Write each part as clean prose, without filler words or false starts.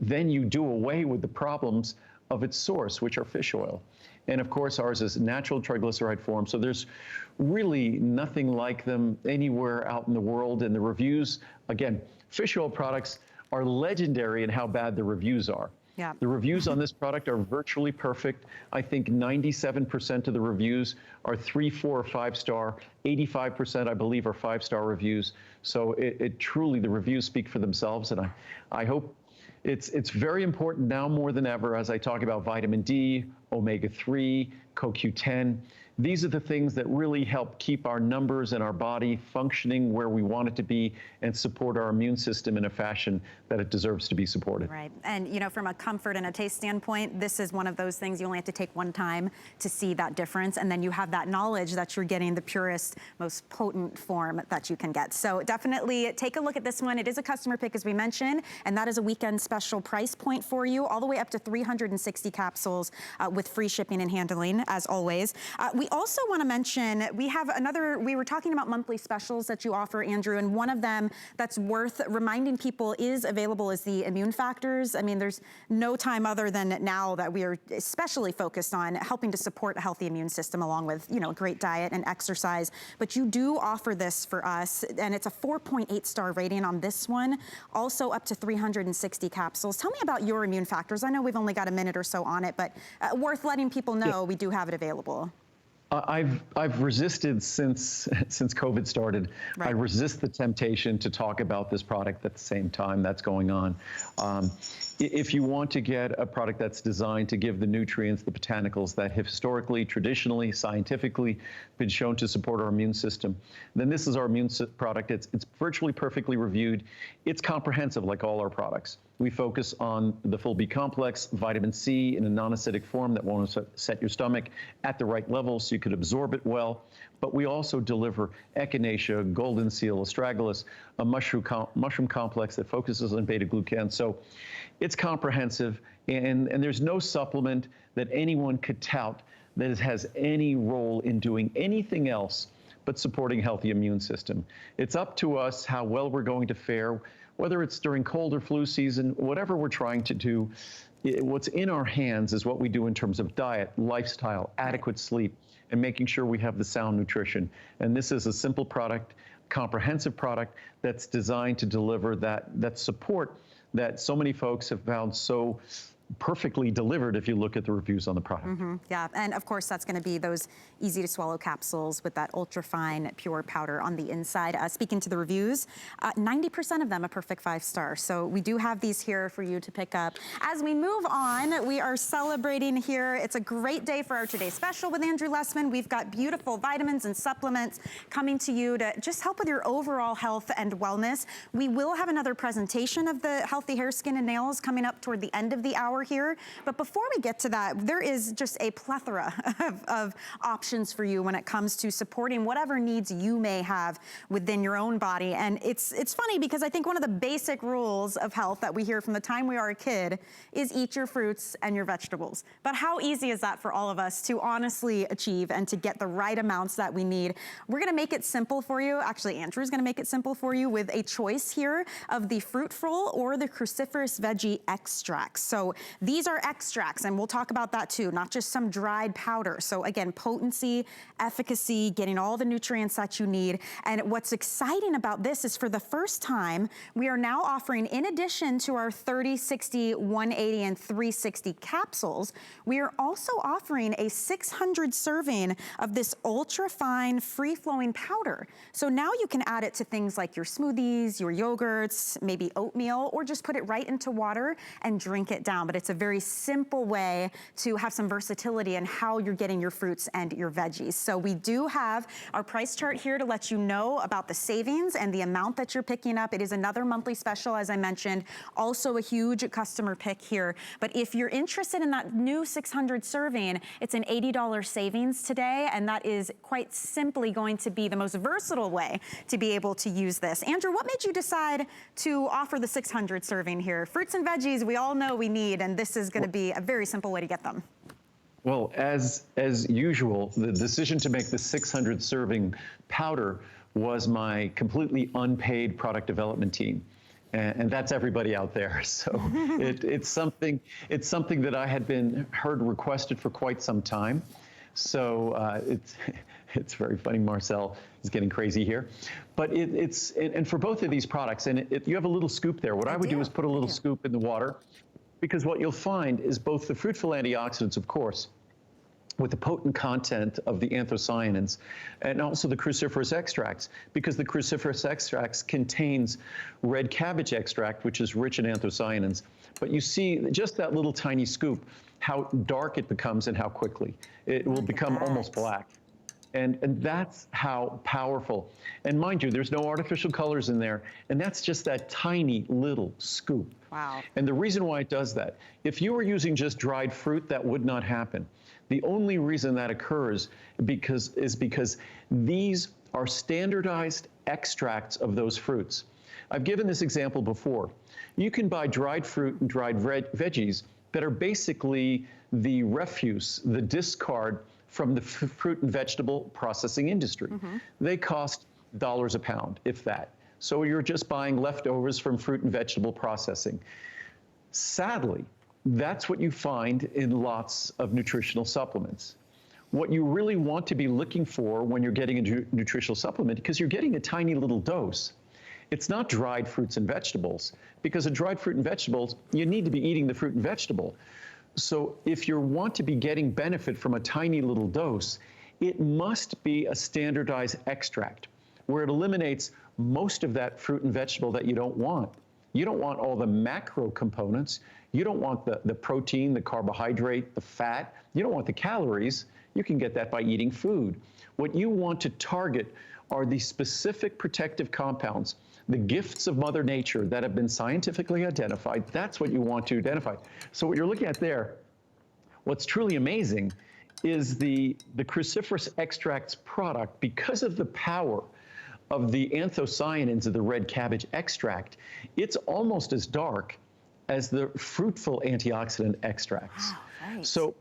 then you do away with the problems of its source, which are fish oil. And of course, ours is natural triglyceride form, so there's really nothing like them anywhere out in the world. And the reviews, again, fish oil products are legendary in how bad the reviews are. Yeah. The reviews on this product are virtually perfect. I think 97% of the reviews are 3, 4, or 5 star. 85%, I believe, are 5-star reviews. So it truly, the reviews speak for themselves. And I hope it's very important now more than ever as I talk about vitamin D, omega-3, CoQ10. These are the things that really help keep our numbers and our body functioning where we want it to be and support our immune system in a fashion that it deserves to be supported. Right. And, you know, from a comfort and a taste standpoint, this is one of those things you only have to take one time to see that difference. And then you have that knowledge that you're getting the purest, most potent form that you can get. So definitely take a look at this one. It is a customer pick, as we mentioned, and that is a weekend special price point for you, all the way up to 360 capsules with free shipping and handling, as always. We also want to mention, we were talking about monthly specials that you offer, Andrew, and one of them that's worth reminding people is available is the immune factors. I mean, there's no time other than now that we are especially focused on helping to support a healthy immune system along with, you know, great diet and exercise. But you do offer this for us, and it's a 4.8-star rating on this one, also up to 360 capsules. Tell me about your immune factors. I know we've only got a minute or so on it, but worth letting people know we do have it available. I've resisted since COVID started. Right. I resist the temptation to talk about this product at the same time that's going on. If you want to get a product that's designed to give the nutrients, the botanicals that have historically, traditionally, scientifically been shown to support our immune system, then this is our immune product. It's virtually perfectly reviewed. It's comprehensive like all our products. We focus on the full B complex, vitamin C in a non-acidic form that won't set your stomach at the right level so you could absorb it well. But we also deliver echinacea, golden seal, astragalus, a mushroom complex that focuses on beta-glucan. So it's comprehensive, and there's no supplement that anyone could tout that has any role in doing anything else but supporting a healthy immune system. It's up to us how well we're going to fare, whether it's during cold or flu season, whatever we're trying to do. What's in our hands is what we do in terms of diet, lifestyle, adequate sleep, and making sure we have the sound nutrition. And this is a simple product, comprehensive product that's designed to deliver that support that so many folks have found so perfectly delivered if you look at the reviews on the product. Yeah, and of course that's going to be those easy to swallow capsules with that ultra fine pure powder on the inside. Speaking to the reviews, 90% of them a perfect 5-star. So we do have these here for you to pick up. As we move on, we are celebrating here. It's a great day for our Today Special with Andrew Lessman. We've got beautiful vitamins and supplements coming to you to just help with your overall health and wellness. We will have another presentation of the healthy hair, skin, and nails coming up toward the end of the hour here. But before we get to that, there is just a plethora of options for you when it comes to supporting whatever needs you may have within your own body. And it's funny because I think one of the basic rules of health that we hear from the time we are a kid is eat your fruits and your vegetables. But how easy is that for all of us to honestly achieve and to get the right amounts that we need? We're gonna make it simple for you. Actually, Andrew's gonna make it simple for you with a choice here of the Fruitful or the Cruciferous Veggie Extracts. So these are extracts, and we'll talk about that too, not just some dried powder. So again, potency, efficacy, getting all the nutrients that you need. And what's exciting about this is for the first time, we are now offering, in addition to our 30, 60, 180, and 360 capsules, we are also offering a 600 serving of this ultra-fine, free-flowing powder. So now you can add it to things like your smoothies, your yogurts, maybe oatmeal, or just put it right into water and drink it down. But it's a very simple way to have some versatility in how you're getting your fruits and your veggies. So we do have our price chart here to let you know about the savings and the amount that you're picking up. It is another monthly special, as I mentioned, also a huge customer pick here. But if you're interested in that new 600 serving, it's an $80 savings today, and that is quite simply going to be the most versatile way to be able to use this. Andrew, what made you decide to offer the 600 serving here? Fruits and veggies we all know we need, and this is going to be a very simple way to get them. Well, as usual, the decision to make the 600 serving powder was my completely unpaid product development team. and that's everybody out there. So it's something that I had been heard requested for quite some time. So it's very funny. Marcel is getting crazy here, but and for both of these products, and you have a little scoop there. What I would do is put a little scoop in the water, because what you'll find is both the fruitful antioxidants, of course, with the potent content of the anthocyanins, and also the cruciferous extracts, because the cruciferous extracts contains red cabbage extract, which is rich in anthocyanins. But you see just that little tiny scoop, how dark it becomes and how quickly. It will become almost black. And that's how powerful. And mind you, there's no artificial colors in there, and that's just that tiny little scoop. Wow. And the reason why it does that, if you were using just dried fruit, that would not happen. The only reason that occurs is because these are standardized extracts of those fruits. I've given this example before. You can buy dried fruit and dried veggies that are basically the refuse, the discard from the fruit and vegetable processing industry. They cost dollars a pound, if that. So you're just buying leftovers from fruit and vegetable processing. Sadly, that's what you find in lots of nutritional supplements. What you really want to be looking for when you're getting a nutritional supplement, because you're getting a tiny little dose, it's not dried fruits and vegetables, because a dried fruit and vegetables, you need to be eating the fruit and vegetable. So if you want to be getting benefit from a tiny little dose, it must be a standardized extract where it eliminates most of that fruit and vegetable that you don't want. You don't want all the macro components. You don't want the protein, the carbohydrate, the fat. You don't want the calories. You can get that by eating food. What you want to target are the specific protective compounds, the gifts of Mother Nature that have been scientifically identified. That's what you want to identify. So what you're looking at there, what's truly amazing is the Cruciferous Extracts product, because of the power of the anthocyanins of the red cabbage extract, it's almost as dark as the fruitful antioxidant extracts. Wow, right. So,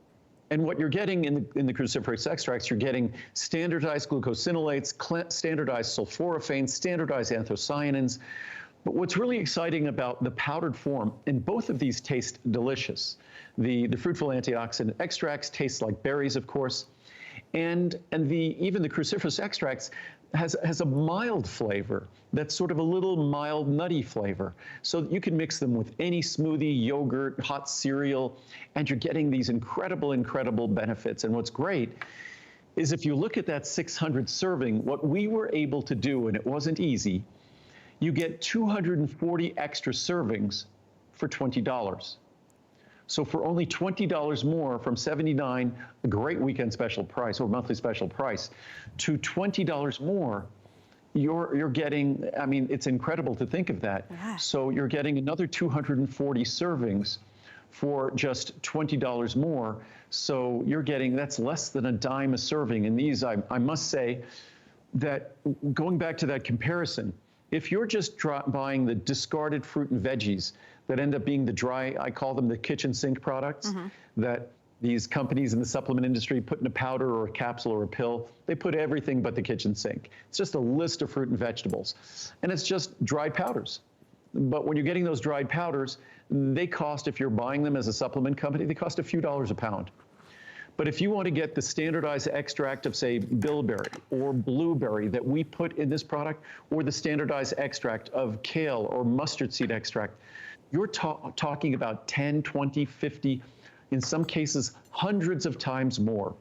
and what you're getting in the cruciferous extracts, you're getting standardized glucosinolates, standardized sulforaphanes, standardized anthocyanins. But what's really exciting about the powdered form, and both of these taste delicious. The fruitful antioxidant extracts taste like berries, of course, and even the cruciferous extracts has a mild flavor that's sort of a little mild nutty flavor. So you can mix them with any smoothie, yogurt, hot cereal, and you're getting these incredible, incredible benefits. And what's great is if you look at that 600 serving, what we were able to do, and it wasn't easy, you get 240 extra servings for $20. So for only $20 more, from $79, a great weekend special price or monthly special price, to $20 more, you're getting, I mean, it's incredible to think of that. Yeah. So you're getting another 240 servings for just $20 more. So you're getting, that's less than a dime a serving. And these, I must say that going back to that comparison, if you're just buying the discarded fruit and veggies that end up being the dry, I call them the kitchen sink products, that these companies in the supplement industry put in a powder or a capsule or a pill, they put everything but the kitchen sink. It's just a list of fruit and vegetables. And it's just dried powders. But when you're getting those dried powders, they cost, if you're buying them as a supplement company, they cost a few dollars a pound. But if you want to get the standardized extract of, say, bilberry or blueberry that we put in this product, or the standardized extract of kale or mustard seed extract, you're talking about 10, 20, 50, in some cases, hundreds of times more.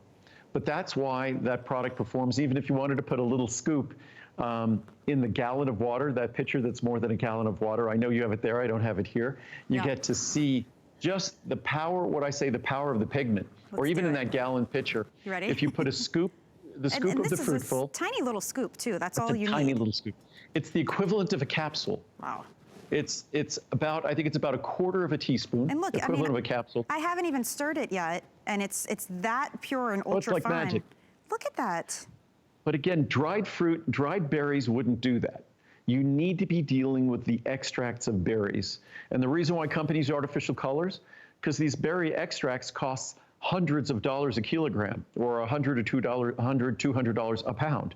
But that's why that product performs, even if you wanted to put a little scoop in the gallon of water, that pitcher that's more than a gallon of water. I know you have it there. I don't have it here. You get to see just the power, what I say, the power of the pigment. Or even in that gallon pitcher, you ready? If you put a scoop, the scoop and of the this fruitful. Is a tiny little scoop too. That's all you need. Tiny little scoop. It's the equivalent of a capsule. Wow. It's about, I think it's about a quarter of a teaspoon. And look, equivalent of a capsule. I haven't even stirred it yet, and it's that pure and ultra it's like fine. magic. Look at that. But again, dried fruit, dried berries wouldn't do that. You need to be dealing with the extracts of berries. And the reason why companies use artificial colors, because these berry extracts cost hundreds of dollars a kilogram, or $100 to $200 a pound.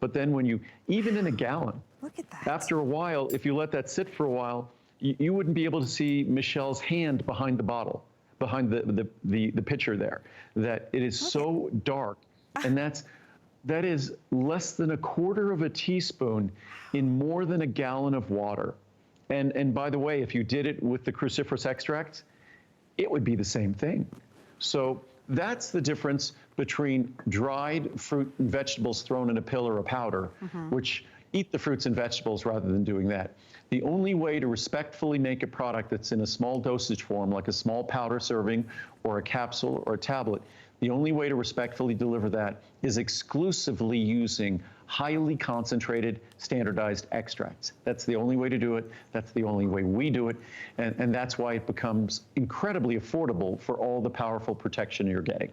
But then when you, even in a gallon, Look at that. After a while, if you let that sit for a while, you wouldn't be able to see Michelle's hand behind the bottle, behind the pitcher there, that it is so dark. And that is less than a quarter of a teaspoon in more than a gallon of water. And by the way, if you did it with the cruciferous extracts, it would be the same thing. So that's the difference between dried fruit and vegetables thrown in a pill or a powder, which eat the fruits and vegetables rather than doing that. The only way to respectfully make a product that's in a small dosage form, like a small powder serving or a capsule or a tablet, the only way to respectfully deliver that is exclusively using highly concentrated, standardized extracts. That's the only way to do it. That's the only way we do it. And that's why it becomes incredibly affordable for all the powerful protection you're getting.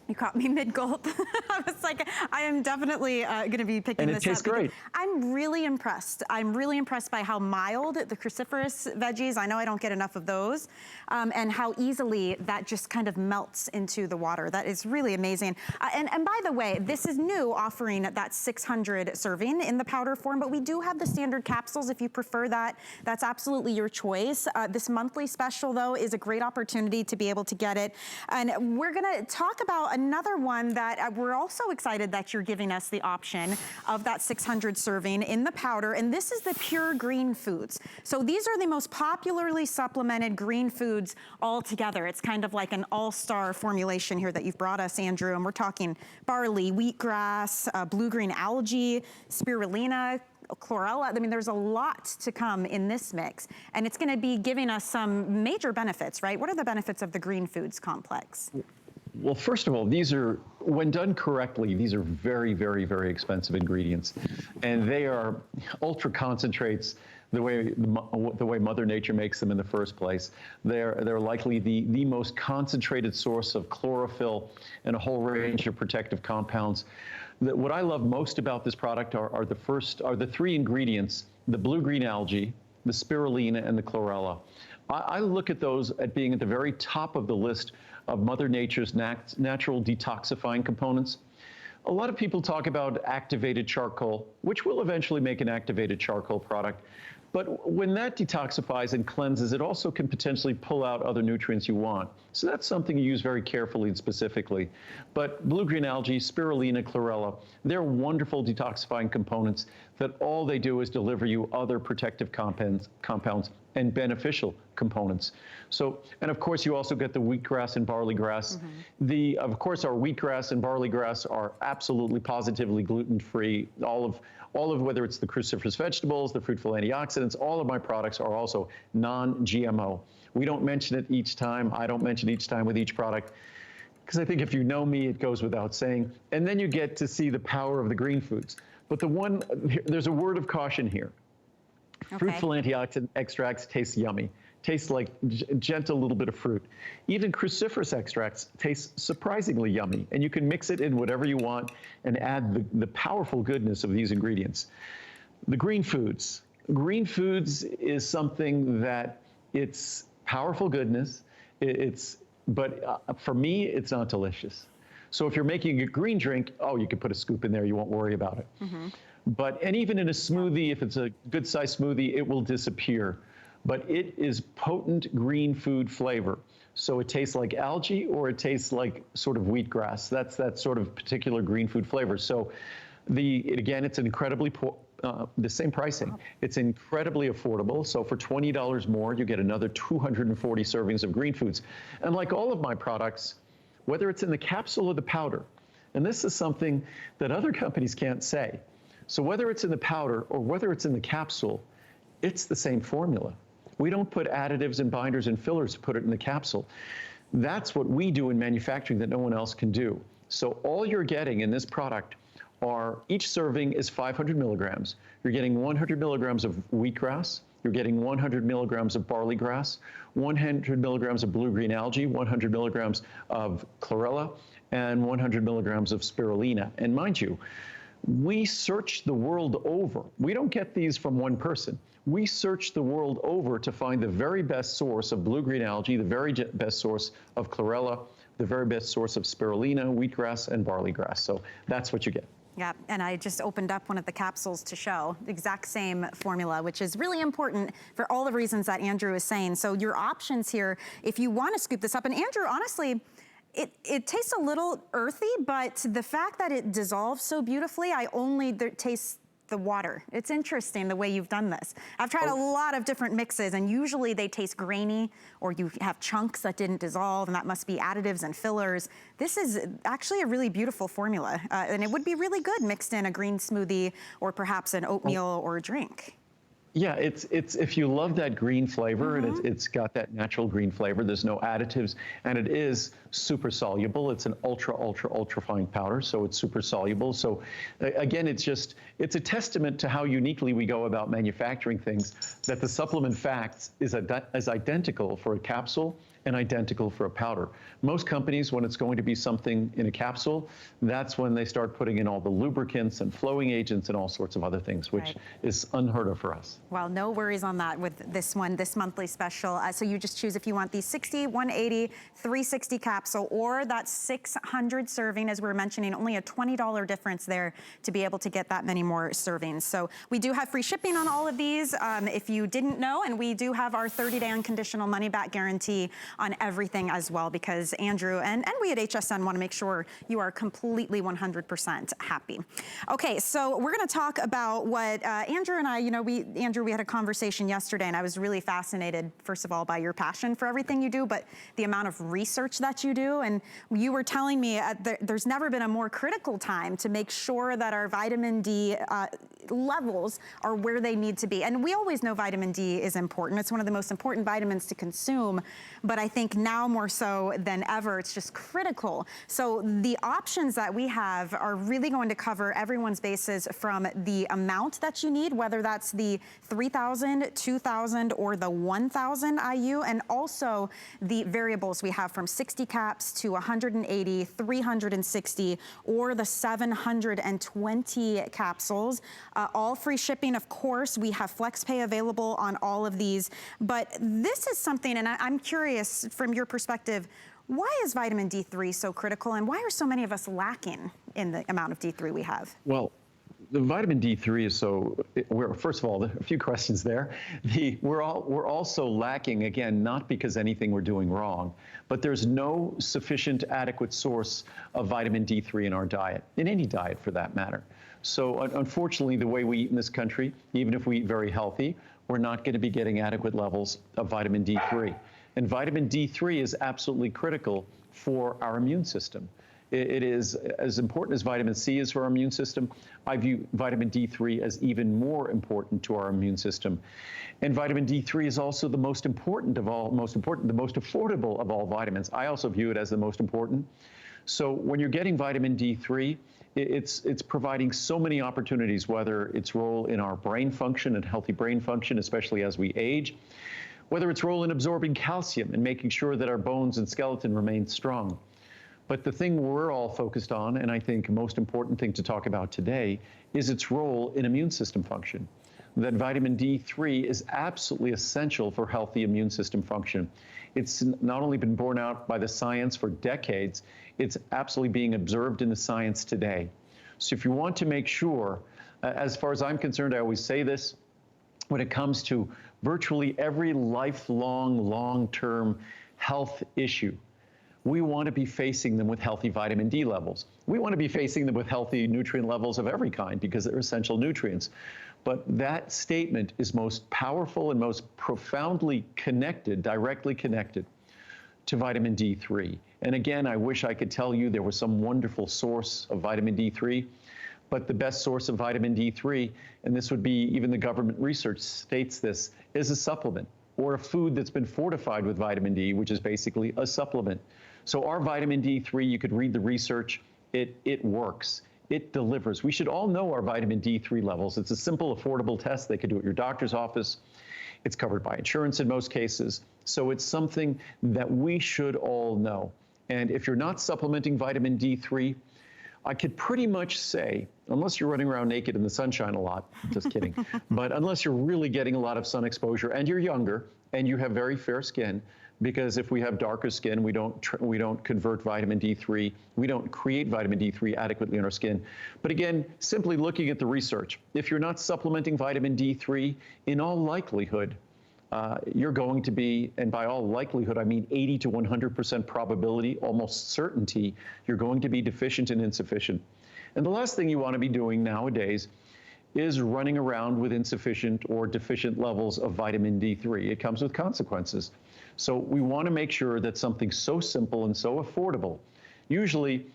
You caught me mid-gulp. I was like, I am definitely going to be picking this up. And it tastes great. I'm really impressed. I'm really impressed by how mild the cruciferous veggies, I know I don't get enough of those, and how easily that just kind of melts into the water. That is really amazing. And by the way, this is new, offering that 600 serving in the powder form, but we do have the standard capsules if you prefer that. That's absolutely your choice. This monthly special, though, is a great opportunity to be able to get it. And we're going to talk about another one that we're also excited that you're giving us the option of that 600 serving in the powder, and this is the pure green foods. So these are the most popularly supplemented green foods all together. It's kind of like an all-star formulation here that you've brought us, Andrew, and we're talking barley, wheatgrass, blue-green algae, spirulina, chlorella. I mean, there's a lot to come in this mix, and it's going to be giving us some major benefits, right? What are the benefits of the green foods complex? Well, first of all, these are, when done correctly, these are very, very, very expensive ingredients. And they are ultra concentrates the way Mother Nature makes them in the first place. They're likely the most concentrated source of chlorophyll and a whole range of protective compounds. What I love most about this product are the three ingredients: the blue-green algae, the spirulina, and the chlorella. I look at those at being at the very top of the list of Mother Nature's natural detoxifying components. A lot of people talk about activated charcoal, which will eventually make an activated charcoal product. But when that detoxifies and cleanses, it also can potentially pull out other nutrients you want. So that's something you use very carefully and specifically. But blue-green algae, spirulina, chlorella, they're wonderful detoxifying components that all they do is deliver you other protective compounds and beneficial components. So, and of course, you also get the wheatgrass and barley grass. Of course, our wheatgrass and barley grass are absolutely positively gluten-free. All of whether it's the cruciferous vegetables, the fruitful antioxidants, all of my products are also non-GMO. We don't mention it each time. I don't mention each time with each product, because I think if you know me, it goes without saying. And then you get to see the power of the green foods. But there's a word of caution here. Okay. Fruitful antioxidant extracts taste yummy. Tastes like gentle little bit of fruit. Even cruciferous extracts taste surprisingly yummy, and you can mix it in whatever you want and add the powerful goodness of these ingredients. The green foods. Green foods is something that it's powerful goodness. But for me, it's not delicious. So if you're making a green drink, you could put a scoop in there. You won't worry about it. And even in a smoothie, if it's a good-sized smoothie, it will disappear. But it is potent green food flavor. So it tastes like algae or it tastes like sort of wheatgrass. That's that sort of particular green food flavor. So again, it's incredibly, the same pricing. It's incredibly affordable. So for $20 more, you get another 240 servings of green foods. And like all of my products, whether it's in the capsule or the powder, and this is something that other companies can't say. So whether it's in the powder or whether it's in the capsule, it's the same formula. We don't put additives and binders and fillers to put it in the capsule. That's what we do in manufacturing that no one else can do. So all you're getting in this product each serving is 500 milligrams. You're getting 100 milligrams of wheatgrass. You're getting 100 milligrams of barley grass, 100 milligrams of blue-green algae, 100 milligrams of chlorella, and 100 milligrams of spirulina. And mind you, we search the world over. We don't get these from one person. We search the world over to find the very best source of blue-green algae, the very best source of chlorella, the very best source of spirulina, wheatgrass, and barley grass. So that's what you get. Yeah, and I just opened up one of the capsules to show exact same formula, which is really important for all the reasons that Andrew is saying. So your options here, if you want to scoop this up, and Andrew, honestly, it tastes a little earthy, but the fact that it dissolves so beautifully, I only taste the water. It's interesting the way you've done this. I've tried a lot of different mixes, and usually they taste grainy, or you have chunks that didn't dissolve, and that must be additives and fillers. This is actually a really beautiful formula, and it would be really good mixed in a green smoothie, or perhaps an oatmeal or a drink. Yeah, it's if you love that green flavor, and it's got that natural green flavor, there's no additives, and it is super soluble. It's an ultra fine powder, so it's super soluble. So again, it's a testament to how uniquely we go about manufacturing things, that the supplement facts is identical for a capsule and identical for a powder. Most companies, when it's going to be something in a capsule, that's when they start putting in all the lubricants and flowing agents and all sorts of other things, which is unheard of for us. Well, no worries on that with this one, this monthly special. So you just choose if you want the 60, 180, 360 capsule, or that 600 serving, as we were mentioning, only a $20 difference there to be able to get that many more servings. So we do have free shipping on all of these, if you didn't know, and we do have our 30-day unconditional money-back guarantee on everything as well, because Andrew and we at HSN want to make sure you are completely 100% happy. Okay, so we're going to talk about what Andrew and I, Andrew, we had a conversation yesterday, and I was really fascinated, first of all, by your passion for everything you do, but the amount of research that you do. And you were telling me there's never been a more critical time to make sure that our vitamin D levels are where they need to be. And we always know vitamin D is important. It's one of the most important vitamins to consume, but I think now more so than ever, it's just critical. So the options that we have are really going to cover everyone's bases, from the amount that you need, whether that's the 3,000, 2,000, or the 1,000 IU, and also the variables we have from 60 caps to 180, 360, or the 720 capsules. All free shipping, of course. We have FlexPay available on all of these. But this is something, and I'm curious from your perspective, why is vitamin D3 so critical, and why are so many of us lacking in the amount of D3 we have? Well, the vitamin D3 is first of all, a few questions there. We're also lacking, again, not because anything we're doing wrong, but there's no sufficient adequate source of vitamin D3 in our diet, in any diet for that matter. So unfortunately, the way we eat in this country, even if we eat very healthy, we're not going to be getting adequate levels of vitamin D3. And vitamin D3 is absolutely critical for our immune system. It is as important as vitamin C is for our immune system. I view vitamin D3 as even more important to our immune system. And vitamin D3 is also the most important, the most affordable of all vitamins. I also view it as the most important. So when you're getting vitamin D3, it's providing so many opportunities, whether its role in our brain function and healthy brain function, especially as we age, whether its role in absorbing calcium and making sure that our bones and skeleton remain strong. But the thing we're all focused on, and I think most important thing to talk about today, is its role in immune system function. That vitamin D3 is absolutely essential for healthy immune system function. It's not only been borne out by the science for decades, it's absolutely being observed in the science today. So if you want to make sure, as far as I'm concerned, I always say this, when it comes to virtually every lifelong, long-term health issue, we want to be facing them with healthy vitamin D levels. We want to be facing them with healthy nutrient levels of every kind because they're essential nutrients. But that statement is most powerful and most profoundly connected, directly connected to vitamin D3. And again, I wish I could tell you there was some wonderful source of vitamin D3, but the best source of vitamin D3, and this would be, even the government research states this, is a supplement or a food that's been fortified with vitamin D, which is basically a supplement. So our vitamin D3, you could read the research, it works. It delivers. We should all know our vitamin D3 levels. It's a simple, affordable test. They could do it at your doctor's office. It's covered by insurance in most cases. So it's something that we should all know. And if you're not supplementing vitamin D3, I could pretty much say, unless you're running around naked in the sunshine a lot, just kidding, but unless you're really getting a lot of sun exposure and you're younger and you have very fair skin, because if we have darker skin, we don't convert vitamin D3, we don't create vitamin D3 adequately in our skin. But again, simply looking at the research, if you're not supplementing vitamin D3, in all likelihood, you're going to be, and by all likelihood, I mean 80 to 100% probability, almost certainty, you're going to be deficient and insufficient. And the last thing you want to be doing nowadays is running around with insufficient or deficient levels of vitamin D3. It comes with consequences. So we want to make sure that something so simple and so affordable. Usually,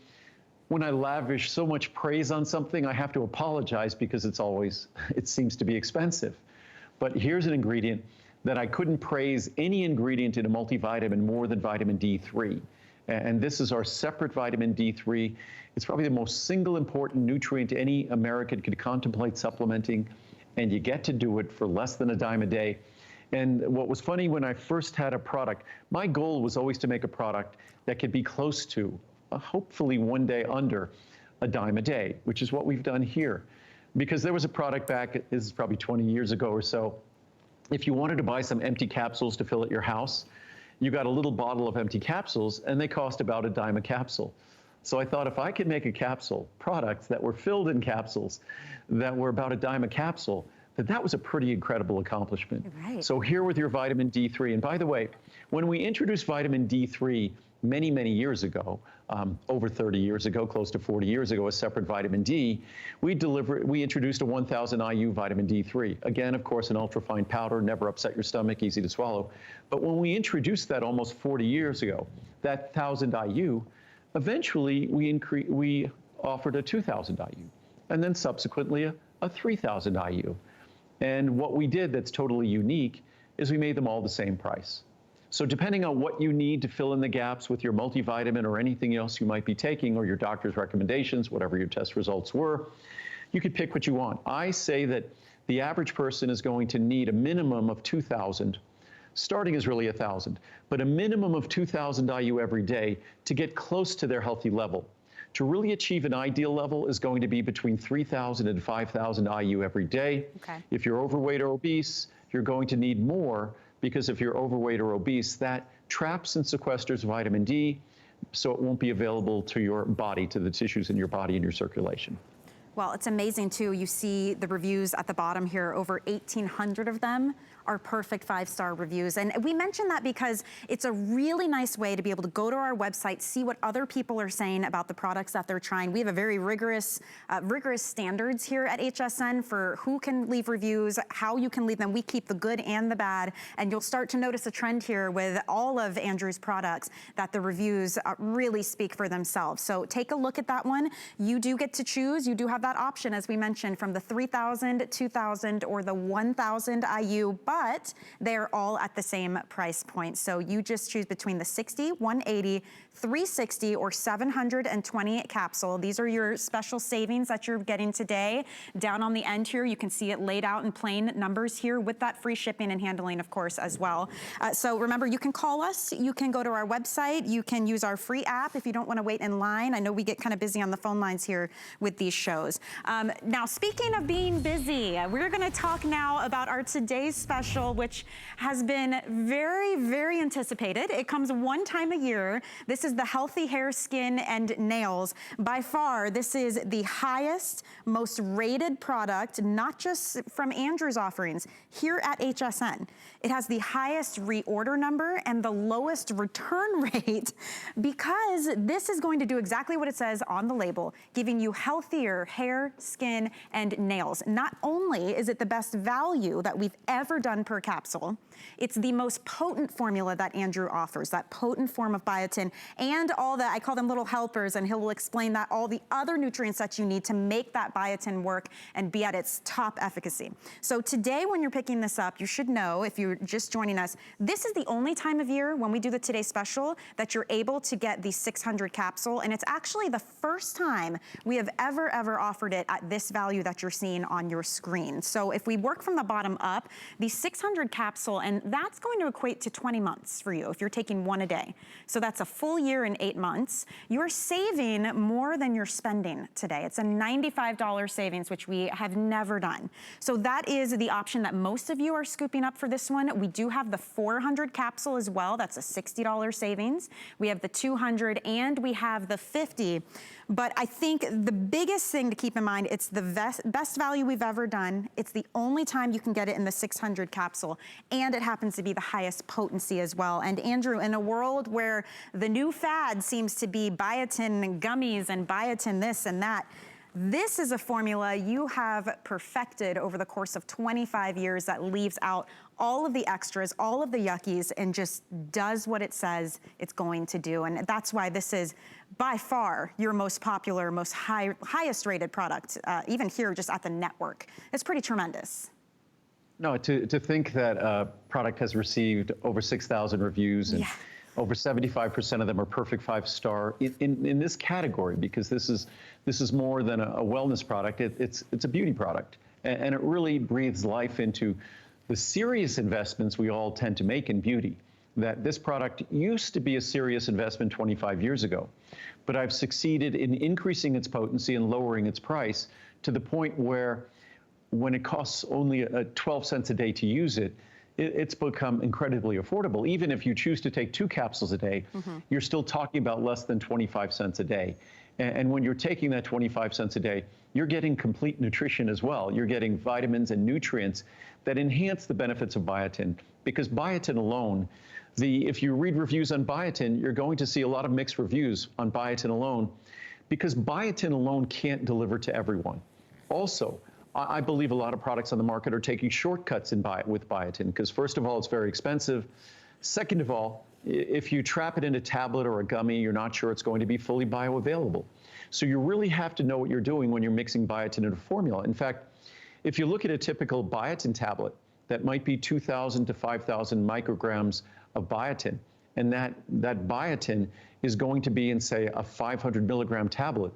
when I lavish so much praise on something, I have to apologize because it seems to be expensive. But here's an ingredient that I couldn't praise any ingredient in a multivitamin more than vitamin D3. And this is our separate vitamin D3. It's probably the most single important nutrient any American could contemplate supplementing, and you get to do it for less than a dime a day. And what was funny, when I first had a product, my goal was always to make a product that could be close to, hopefully one day under, a dime a day, which is what we've done here. Because there was a product back, this is probably 20 years ago or so, if you wanted to buy some empty capsules to fill at your house, you got a little bottle of empty capsules, and they cost about a dime a capsule. So I thought, if I could make a capsule, products that were filled in capsules that were about a dime a capsule, that was a pretty incredible accomplishment. Right. So here with your vitamin D3, and by the way, when we introduced vitamin D3 many, many years ago, over 30 years ago, close to 40 years ago, a separate vitamin D, we introduced a 1,000 IU vitamin D3. Again, of course, an ultrafine powder, never upset your stomach, easy to swallow. But when we introduced that almost 40 years ago, that 1,000 IU, eventually we offered a 2,000 IU, and then subsequently a 3,000 IU. And what we did that's totally unique is we made them all the same price. So depending on what you need to fill in the gaps with your multivitamin or anything else you might be taking, or your doctor's recommendations, whatever your test results were, you could pick what you want. I say that the average person is going to need a minimum of 2,000. Starting is really 1,000, but a minimum of 2,000 IU every day to get close to their healthy level. To really achieve an ideal level is going to be between 3,000 and 5,000 IU every day. Okay. If you're overweight or obese, you're going to need more, because if you're overweight or obese, that traps and sequesters vitamin D, so it won't be available to your body, to the tissues in your body and your circulation. Well, it's amazing too. You see the reviews at the bottom here, over 1,800 of them are perfect 5-star reviews. And we mention that because it's a really nice way to be able to go to our website, see what other people are saying about the products that they're trying. We have a very rigorous standards here at HSN for who can leave reviews, how you can leave them. We keep the good and the bad, and you'll start to notice a trend here with all of Andrew's products that the reviews really speak for themselves. So take a look at that one. You do get to choose. You do have that option, as we mentioned, from the 3,000, 2,000, or the 1,000 IU, but they're all at the same price point. So you just choose between the 60, 180, 360, or 720 capsule. These are your special savings that you're getting today. Down on the end here, you can see it laid out in plain numbers here with that free shipping and handling, of course, as well. So remember, you can call us, you can go to our website, you can use our free app if you don't want to wait in line. I know we get kind of busy on the phone lines here with these shows. Now, speaking of being busy, we're going to talk now about our today's special, which has been very, very anticipated. It comes one time a year. This is the Healthy Hair, Skin, and Nails. By far, this is the highest, most rated product, not just from Andrew's offerings, here at HSN. It has the highest reorder number and the lowest return rate, because this is going to do exactly what it says on the label, giving you healthier hair, skin, and nails. Not only is it the best value that we've ever done per capsule, it's the most potent formula that Andrew offers, that potent form of biotin, and all the, I call them little helpers, and he'll explain that, all the other nutrients that you need to make that biotin work and be at its top efficacy. So today, when you're picking this up, you should know, if you're just joining us, this is the only time of year when we do the Today Special that you're able to get the 600 capsule, and it's actually the first time we have ever offered it at this value that you're seeing on your screen. So if we work from the bottom up, the 600 capsule, and that's going to equate to 20 months. months for you if you're taking one a day. So that's a full year and 8 months. You're saving more than you're spending today. It's a $95 savings, which we have never done. So that is the option that most of you are scooping up for this one. We do have the 400 capsule as well. That's a $60 savings. We have the 200 and we have the 50. But I think the biggest thing to keep in mind, it's the best value we've ever done. It's the only time you can get it in the 600 capsule, and it happens to be the highest potency as well. And Andrew, in a world where the new fad seems to be biotin gummies and biotin this and that, this is a formula you have perfected over the course of 25 years that leaves out all of the extras, all of the yuckies, and just does what it says it's going to do. And that's why this is by far your most popular, most highest rated product, even here just at the network. It's pretty tremendous. No, to think that a product has received over 6,000 reviews and over 75% of them are perfect 5-star in this category, because this is more than a wellness product. It's a beauty product, and it really breathes life into the serious investments we all tend to make in beauty. That this product used to be a serious investment 25 years ago, but I've succeeded in increasing its potency and lowering its price to the point where when it costs only 12 cents a day to use it, it's become incredibly affordable. Even if you choose to take 2 capsules a day, you're still talking about less than 25 cents a day. And when you're taking that 25 cents a day, you're getting complete nutrition as well. You're getting vitamins and nutrients that enhance the benefits of biotin, because biotin alone, if you read reviews on biotin, you're going to see a lot of mixed reviews on biotin alone, because biotin alone can't deliver to everyone. Also, I believe a lot of products on the market are taking shortcuts with biotin, because first of all, it's very expensive. Second of all, if you trap it in a tablet or a gummy, you're not sure it's going to be fully bioavailable. So you really have to know what you're doing when you're mixing biotin in a formula. In fact, if you look at a typical biotin tablet, that might be 2,000 to 5,000 micrograms of biotin, and that biotin is going to be in, say, a 500 milligram tablet.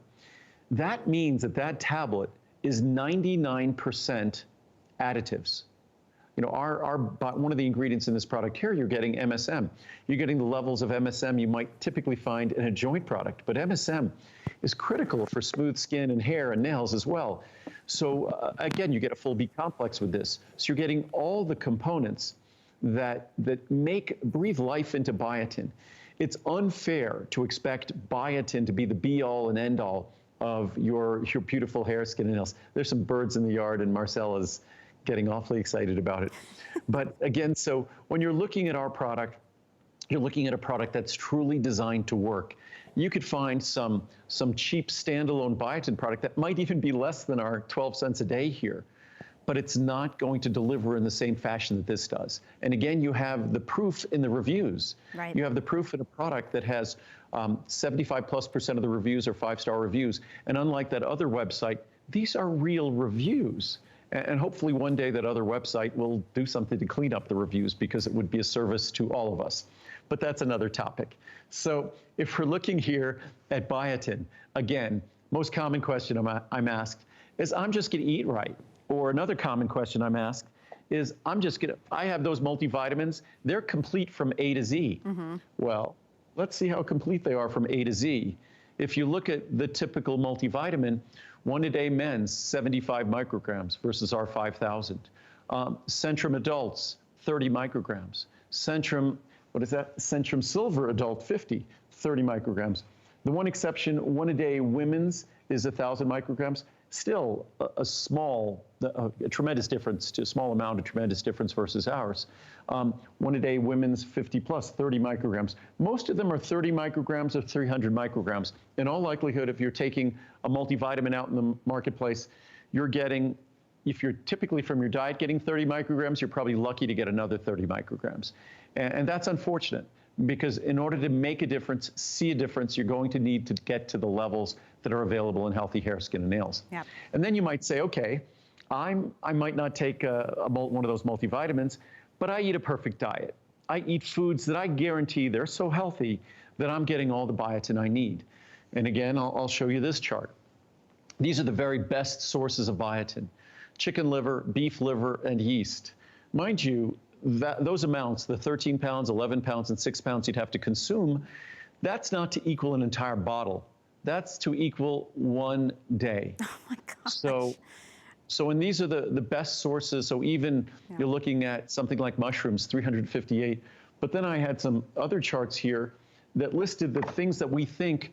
That means that tablet is 99% additives. You know, one of the ingredients in this product here, you're getting MSM. You're getting the levels of MSM you might typically find in a joint product, but MSM is critical for smooth skin and hair and nails as well. So again, you get a full B complex with this. So you're getting all the components that breathe life into biotin. It's unfair to expect biotin to be the be-all and end-all of your beautiful hair, skin, and nails. There's some birds in the yard, and Marcella's getting awfully excited about it. But again, so when you're looking at our product, you're looking at a product that's truly designed to work. You could find some cheap standalone biotin product that might even be less than our 12 cents a day here, but it's not going to deliver in the same fashion that this does. And again, you have the proof in the reviews. Right. You have the proof in a product that has 75+% of the reviews are 5-star reviews. And unlike that other website, these are real reviews. And hopefully one day that other website will do something to clean up the reviews, because it would be a service to all of us. But that's another topic. So if we're looking here at biotin, again, most common question I'm asked is, I'm just going to eat right. Or another common question I'm asked is, I have those multivitamins, they're complete from A to Z. Well, let's see how complete they are from A to Z. If you look at the typical multivitamin, 1 a day men's, 75 micrograms versus our 5,000. Centrum adults, 30 micrograms. Centrum Silver adult, 50, 30 micrograms. The one exception, 1 a day women's is 1,000 micrograms. Still a tremendous difference, to a small amount, a tremendous difference versus ours. 1 a day women's 50 plus, 30 micrograms. Most of them are 30 micrograms or 300 micrograms. In all likelihood, if you're taking a multivitamin out in the marketplace, you're getting, if you're typically from your diet getting 30 micrograms, you're probably lucky to get another 30 micrograms. And that's unfortunate, because in order to make a difference, see a difference, you're going to need to get to the levels that are available in healthy hair, skin, and nails. Yep. And then you might say, okay, I might not take one of those multivitamins, but I eat a perfect diet. I eat foods that I guarantee they're so healthy that I'm getting all the biotin I need. And again, I'll show you this chart. These are the very best sources of biotin: chicken liver, beef liver, and yeast. Mind you, those amounts, the 13 pounds, 11 pounds, and 6 pounds you'd have to consume, that's not to equal an entire bottle. That's to equal 1 day. Oh my gosh. And these are the best sources. So even you're looking at something like mushrooms, 358. But then I had some other charts here that listed the things that we think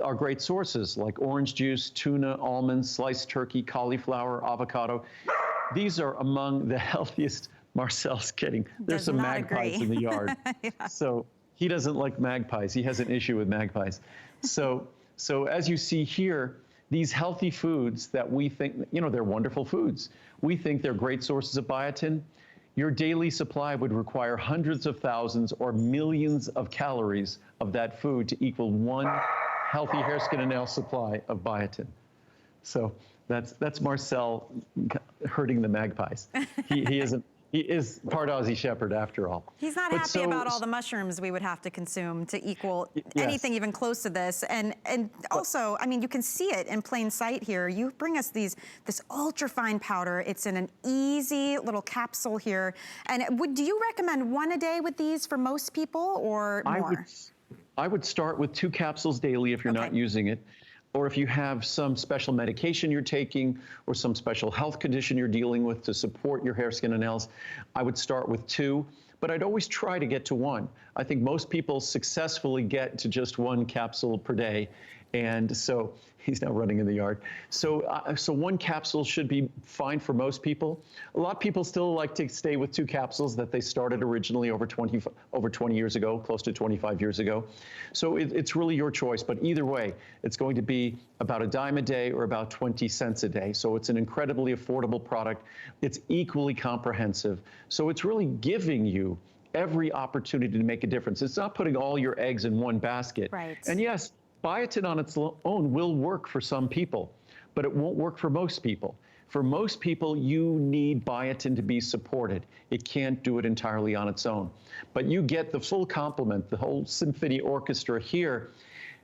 are great sources, like orange juice, tuna, almonds, sliced turkey, cauliflower, avocado. These are among the healthiest. Marcel's kidding. There's some magpies in the yard. So he doesn't like magpies. He has an issue with magpies. So as you see here, these healthy foods that we think, they're wonderful foods. We think they're great sources of biotin. Your daily supply would require hundreds of thousands or millions of calories of that food to equal one healthy hair, skin, and nail supply of biotin. So that's Marcel hurting the magpies. He is part Aussie Shepherd after all. He's not happy about all the mushrooms we would have to consume to equal anything even close to this. And also, I mean, you can see it in plain sight here. You bring us this ultra fine powder. It's in an easy little capsule here. And do you recommend 1 a day with these for most people or more? I would start with 2 capsules daily if you're not using it. Or if you have some special medication you're taking or some special health condition you're dealing with to support your hair, skin, and nails, I would start with 2, but I'd always try to get to 1. I think most people successfully get to just 1 capsule per day. And so he's now running in the yard. So 1 capsule should be fine for most people. A lot of people still like to stay with 2 capsules that they started originally over 20 years ago, close to 25 years ago. So it's really your choice. But either way, it's going to be about $0.10 a day or about 20 cents a day. So it's an incredibly affordable product. It's equally comprehensive. So it's really giving you every opportunity to make a difference. It's not putting all your eggs in one basket. Right. And yes, biotin on its own will work for some people, but it won't work for most people. For most people, you need biotin to be supported. It can't do it entirely on its own. But you get the full complement, the whole symphony orchestra here,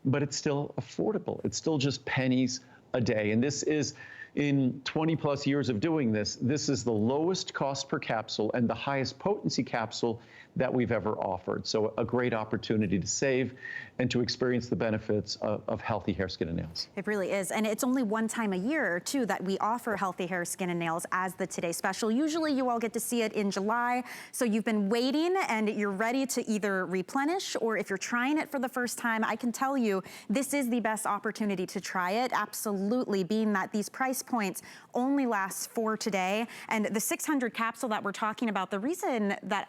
but it's still affordable. It's still just pennies a day. And this is, in 20 plus years of doing this, this is the lowest cost per capsule and the highest potency capsule that we've ever offered. So a great opportunity to save and to experience the benefits of healthy hair, skin, and nails. It really is. And it's only 1 time a year, too, that we offer healthy hair, skin, and nails as the Today Special. Usually you all get to see it in July. So you've been waiting and you're ready to either replenish, or if you're trying it for the first time, I can tell you this is the best opportunity to try it. Absolutely, being that these price points only last for today. And the 600 capsule that we're talking about, the reason that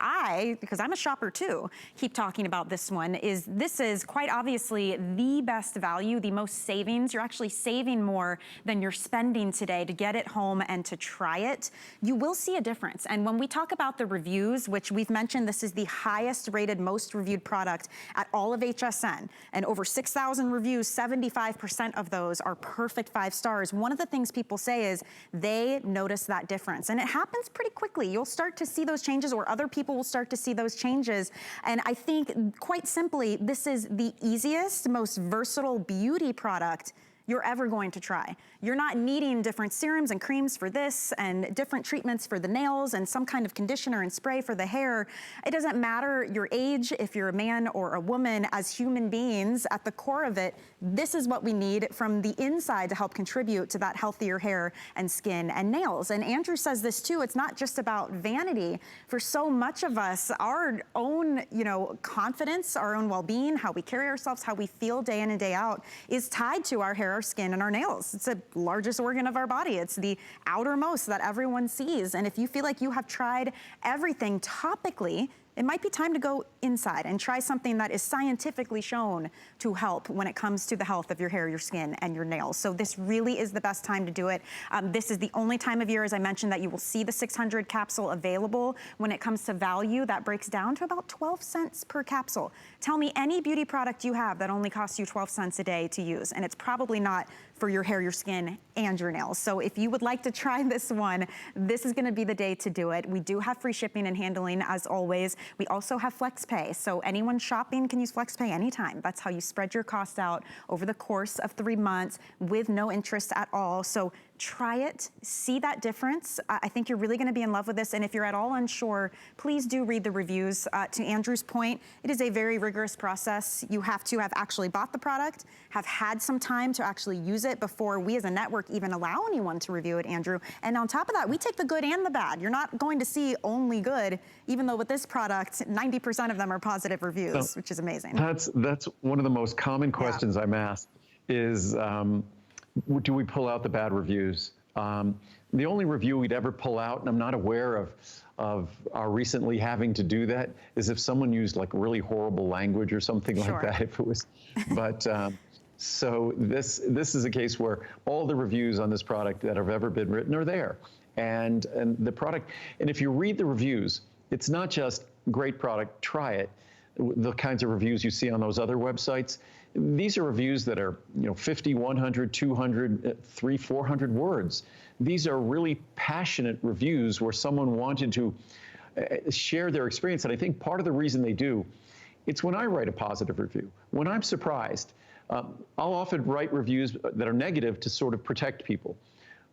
because I'm a shopper too, keep talking about this one is this is quite obviously the best value, the most savings. You're actually saving more than you're spending today to get it home and to try it. You will see a difference. And when we talk about the reviews, which we've mentioned, this is the highest rated, most reviewed product at all of HSN, and over 6,000 reviews, 75% of those are perfect 5 stars. One of the things people say is they notice that difference, and it happens pretty quickly. You'll start to see those changes, or other people will start to see those changes. And I think, quite simply, this is the easiest, most versatile beauty product you're ever going to try. You're not needing different serums and creams for this and different treatments for the nails and some kind of conditioner and spray for the hair. It doesn't matter your age, if you're a man or a woman. As human beings, at the core of it, this is what we need from the inside to help contribute to that healthier hair and skin and nails. And Andrew says this too, it's not just about vanity. For so much of us, our own, confidence, our own well-being, how we carry ourselves, how we feel day in and day out is tied to our hair, our skin, and our nails. It's the largest organ of our body. It's the outermost that everyone sees. And if you feel like you have tried everything topically, it might be time to go inside and try something that is scientifically shown to help when it comes to the health of your hair, your skin, and your nails. So this really is the best time to do it. This is the only time of year, as I mentioned, that you will see the 600 capsule available. When it comes to value, that breaks down to about 12 cents per capsule. Tell me any beauty product you have that only costs you 12 cents a day to use, and it's probably not for your hair, your skin, and your nails. So if you would like to try this one, this is gonna be the day to do it. We do have free shipping and handling, as always. We also have FlexPay, so anyone shopping can use FlexPay anytime. That's how you spread your cost out over the course of 3 months with no interest at all. So Try it, see that difference. I think you're really gonna be in love with this, and if you're at all unsure, please do read the reviews. To Andrew's point, it is a very rigorous process. You have to have actually bought the product, have had some time to actually use it before we as a network even allow anyone to review it, Andrew. And on top of that, we take the good and the bad. You're not going to see only good, even though with this product, 90% of them are positive reviews, which is amazing. That's one of the most common questions I'm asked is, do we pull out the bad reviews? The only review we'd ever pull out, and I'm not aware of our recently having to do that, is if someone used like really horrible language or something like that. If it was, but so this is a case where all the reviews on this product that have ever been written are there, and the product. And if you read the reviews, it's not just great product, try it. The kinds of reviews you see on those other websites. These are reviews that are, 50, 100, 200, 300, 400 words. These are really passionate reviews where someone wanted to share their experience. And I think part of the reason they do, it's when I write a positive review, when I'm surprised, I'll often write reviews that are negative to sort of protect people.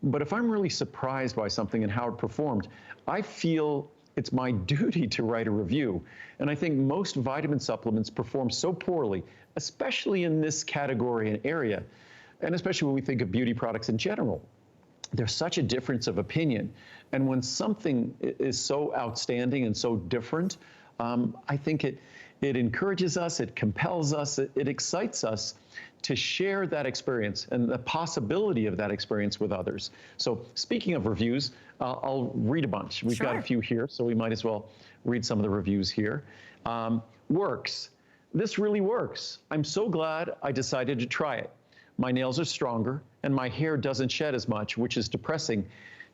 But if I'm really surprised by something and how it performed, I feel it's my duty to write a review. And I think most vitamin supplements perform so poorly, especially in this category and area, and especially when we think of beauty products in general. There's such a difference of opinion. And when something is so outstanding and so different, I think it encourages us, it compels us, it excites us to share that experience and the possibility of that experience with others. So speaking of reviews, I'll read a bunch. We've got a few here, so we might as well read some of the reviews here. Works. This really works. I'm so glad I decided to try it. My nails are stronger and my hair doesn't shed as much, which is depressing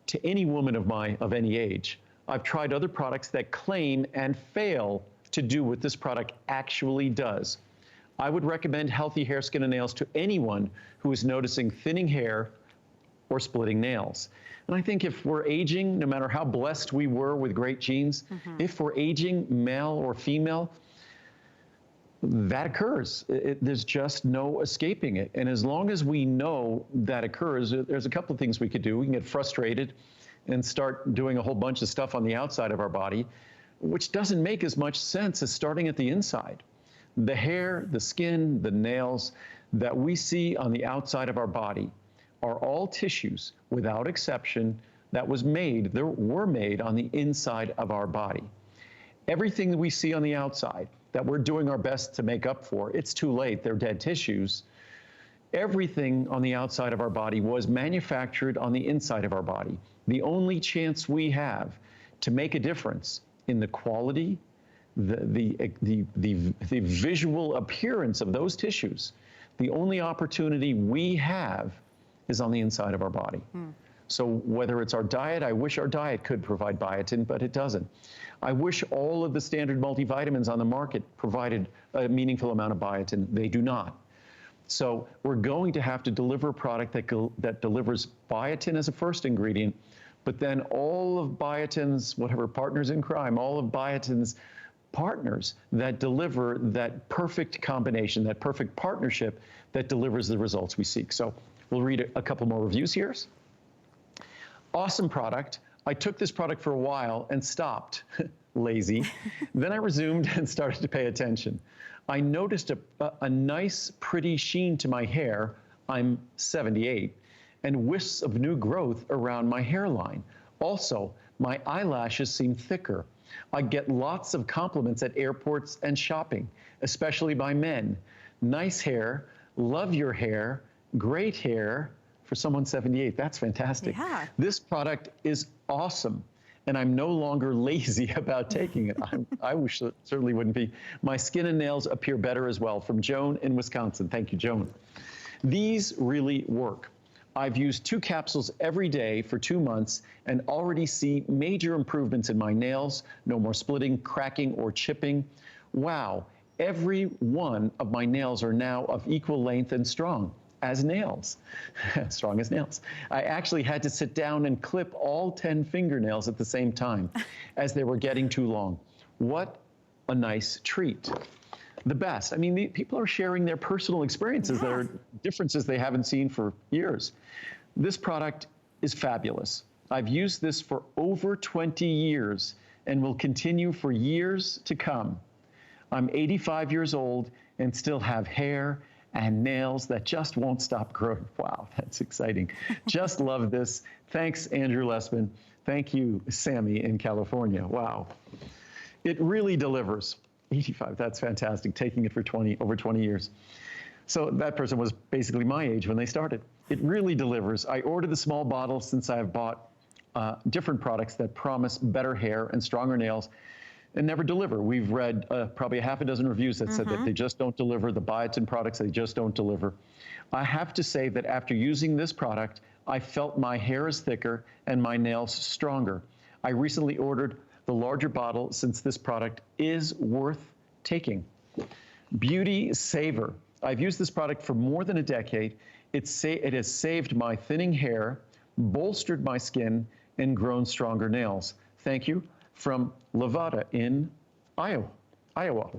to any woman of any age. I've tried other products that claim and fail to do what this product actually does. I would recommend healthy hair, skin, and nails to anyone who is noticing thinning hair or splitting nails. And I think if we're aging, no matter how blessed we were with great genes, if we're aging, male or female, that occurs. There's just no escaping it. And as long as we know that occurs, there's a couple of things we could do. We can get frustrated and start doing a whole bunch of stuff on the outside of our body, which doesn't make as much sense as starting at the inside. The hair, the skin, the nails that we see on the outside of our body are all tissues, without exception, that were made on the inside of our body. Everything that we see on the outside that we're doing our best to make up for, it's too late, they're dead tissues. Everything on the outside of our body was manufactured on the inside of our body. The only chance we have to make a difference in the quality, the visual appearance of those tissues, the only opportunity we have is on the inside of our body. So whether it's our diet, I wish our diet could provide biotin, but it doesn't. I wish all of the standard multivitamins on the market provided a meaningful amount of biotin. They do not. So we're going to have to deliver a product that delivers biotin as a first ingredient, but then all of biotin's, whatever partners in crime, all of biotin's partners that deliver that perfect combination, that perfect partnership that delivers the results we seek. So we'll read a couple more reviews here. Awesome product. I took this product for a while and stopped. Lazy. Then I resumed and started to pay attention. I noticed a nice, pretty sheen to my hair. I'm 78, and wisps of new growth around my hairline. Also, my eyelashes seem thicker. I get lots of compliments at airports and shopping, especially by men. Nice hair, love your hair, great hair for someone 78. That's fantastic. Yeah. This product is awesome, and I'm no longer lazy about taking it. I wish it certainly wouldn't be. My skin and nails appear better as well. From Joan in Wisconsin. Thank you, Joan. These really work. I've used 2 capsules every day for 2 months and already see major improvements in my nails. No more splitting, cracking, or chipping. Wow, every one of my nails are now of equal length and strong as nails, strong as nails. I actually had to sit down and clip all 10 fingernails at the same time as they were getting too long. What a nice treat. The best. I mean, people are sharing their personal experiences that are differences they haven't seen for years. This product is fabulous. I've used this for over 20 years and will continue for years to come. I'm 85 years old and still have hair and nails that just won't stop growing. Wow, that's exciting. Just love this. Thanks, Andrew Lessman. Thank you, Sammy in California. Wow. It really delivers. 85, that's fantastic, taking it for over 20 years. So that person was basically my age when they started. It really delivers. I ordered the small bottle since I have bought different products that promise better hair and stronger nails and never deliver. We've read probably a half a dozen reviews that said that they just don't deliver. The Biotin products, they just don't deliver. I have to say that after using this product, I felt my hair is thicker and my nails stronger. I recently ordered the larger bottle since this product is worth taking. Beauty Saver. I've used this product for more than a decade. It has saved my thinning hair, bolstered my skin, and grown stronger nails. Thank you. From Levada in Iowa.